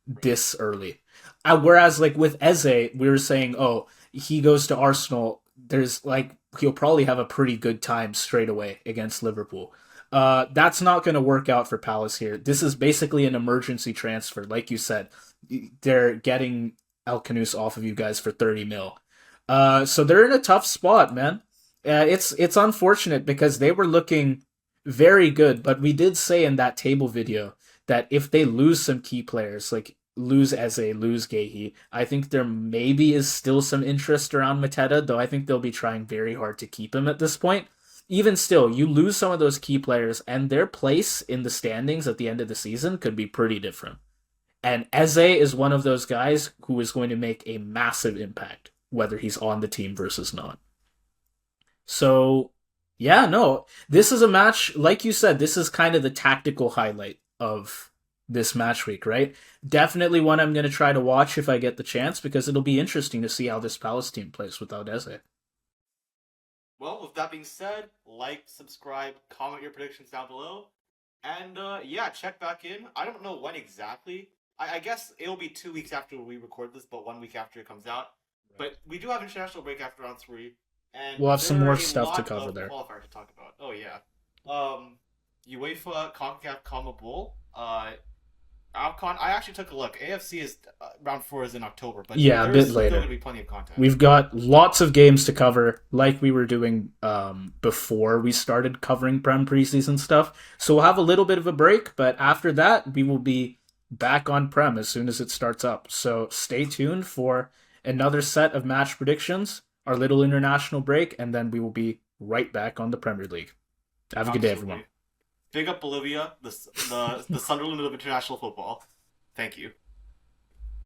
this early. Whereas like with Eze, we were saying, oh, he goes to Arsenal, there's like he'll probably have a pretty good time straight away against Liverpool. That's not going to work out for Palace here. This is basically an emergency transfer, like you said. They're getting El Canus off of you guys for 30 mil. So they're in a tough spot, man. It's unfortunate because they were looking very good, but we did say in that table video that if they lose some key players, like lose Eze, lose Gehi, I think there maybe is still some interest around Mateta, though I think they'll be trying very hard to keep him at this point. Even still, you lose some of those key players, and their place in the standings at the end of the season could be pretty different. And Eze is one of those guys who is going to make a massive impact, whether he's on the team versus not. So, yeah, no, this is a match, like you said, this is kind of the tactical highlight of this match week, right? Definitely one I'm going to try to watch if I get the chance because it'll be interesting to see how this Palace team plays without Eze. Well, with that being said, like, subscribe, comment your predictions down below, and yeah, check back in. I don't know when exactly. I guess it'll be 2 weeks after we record this, but 1 week after it comes out. But we do have international break after round 3, and We'll have some there are more a stuff to lot cover of there. qualifiers to talk about. Oh yeah, UEFA CONCACAF Comma Bowl. Alcon, I actually took a look. AFC is round 4 is in October, but Yeah, a bit there's later. still gonna be plenty of content. We've got lots of games to cover, like we were doing before we started covering Prem preseason stuff. So we'll have a little bit of a break, but after that, we will be back on Prem as soon as it starts up. So stay tuned for another set of match predictions, our little international break, and then we will be right back on the Premier League. Have a good day, everyone. Big up Bolivia, the Sunderland of international football. Thank you.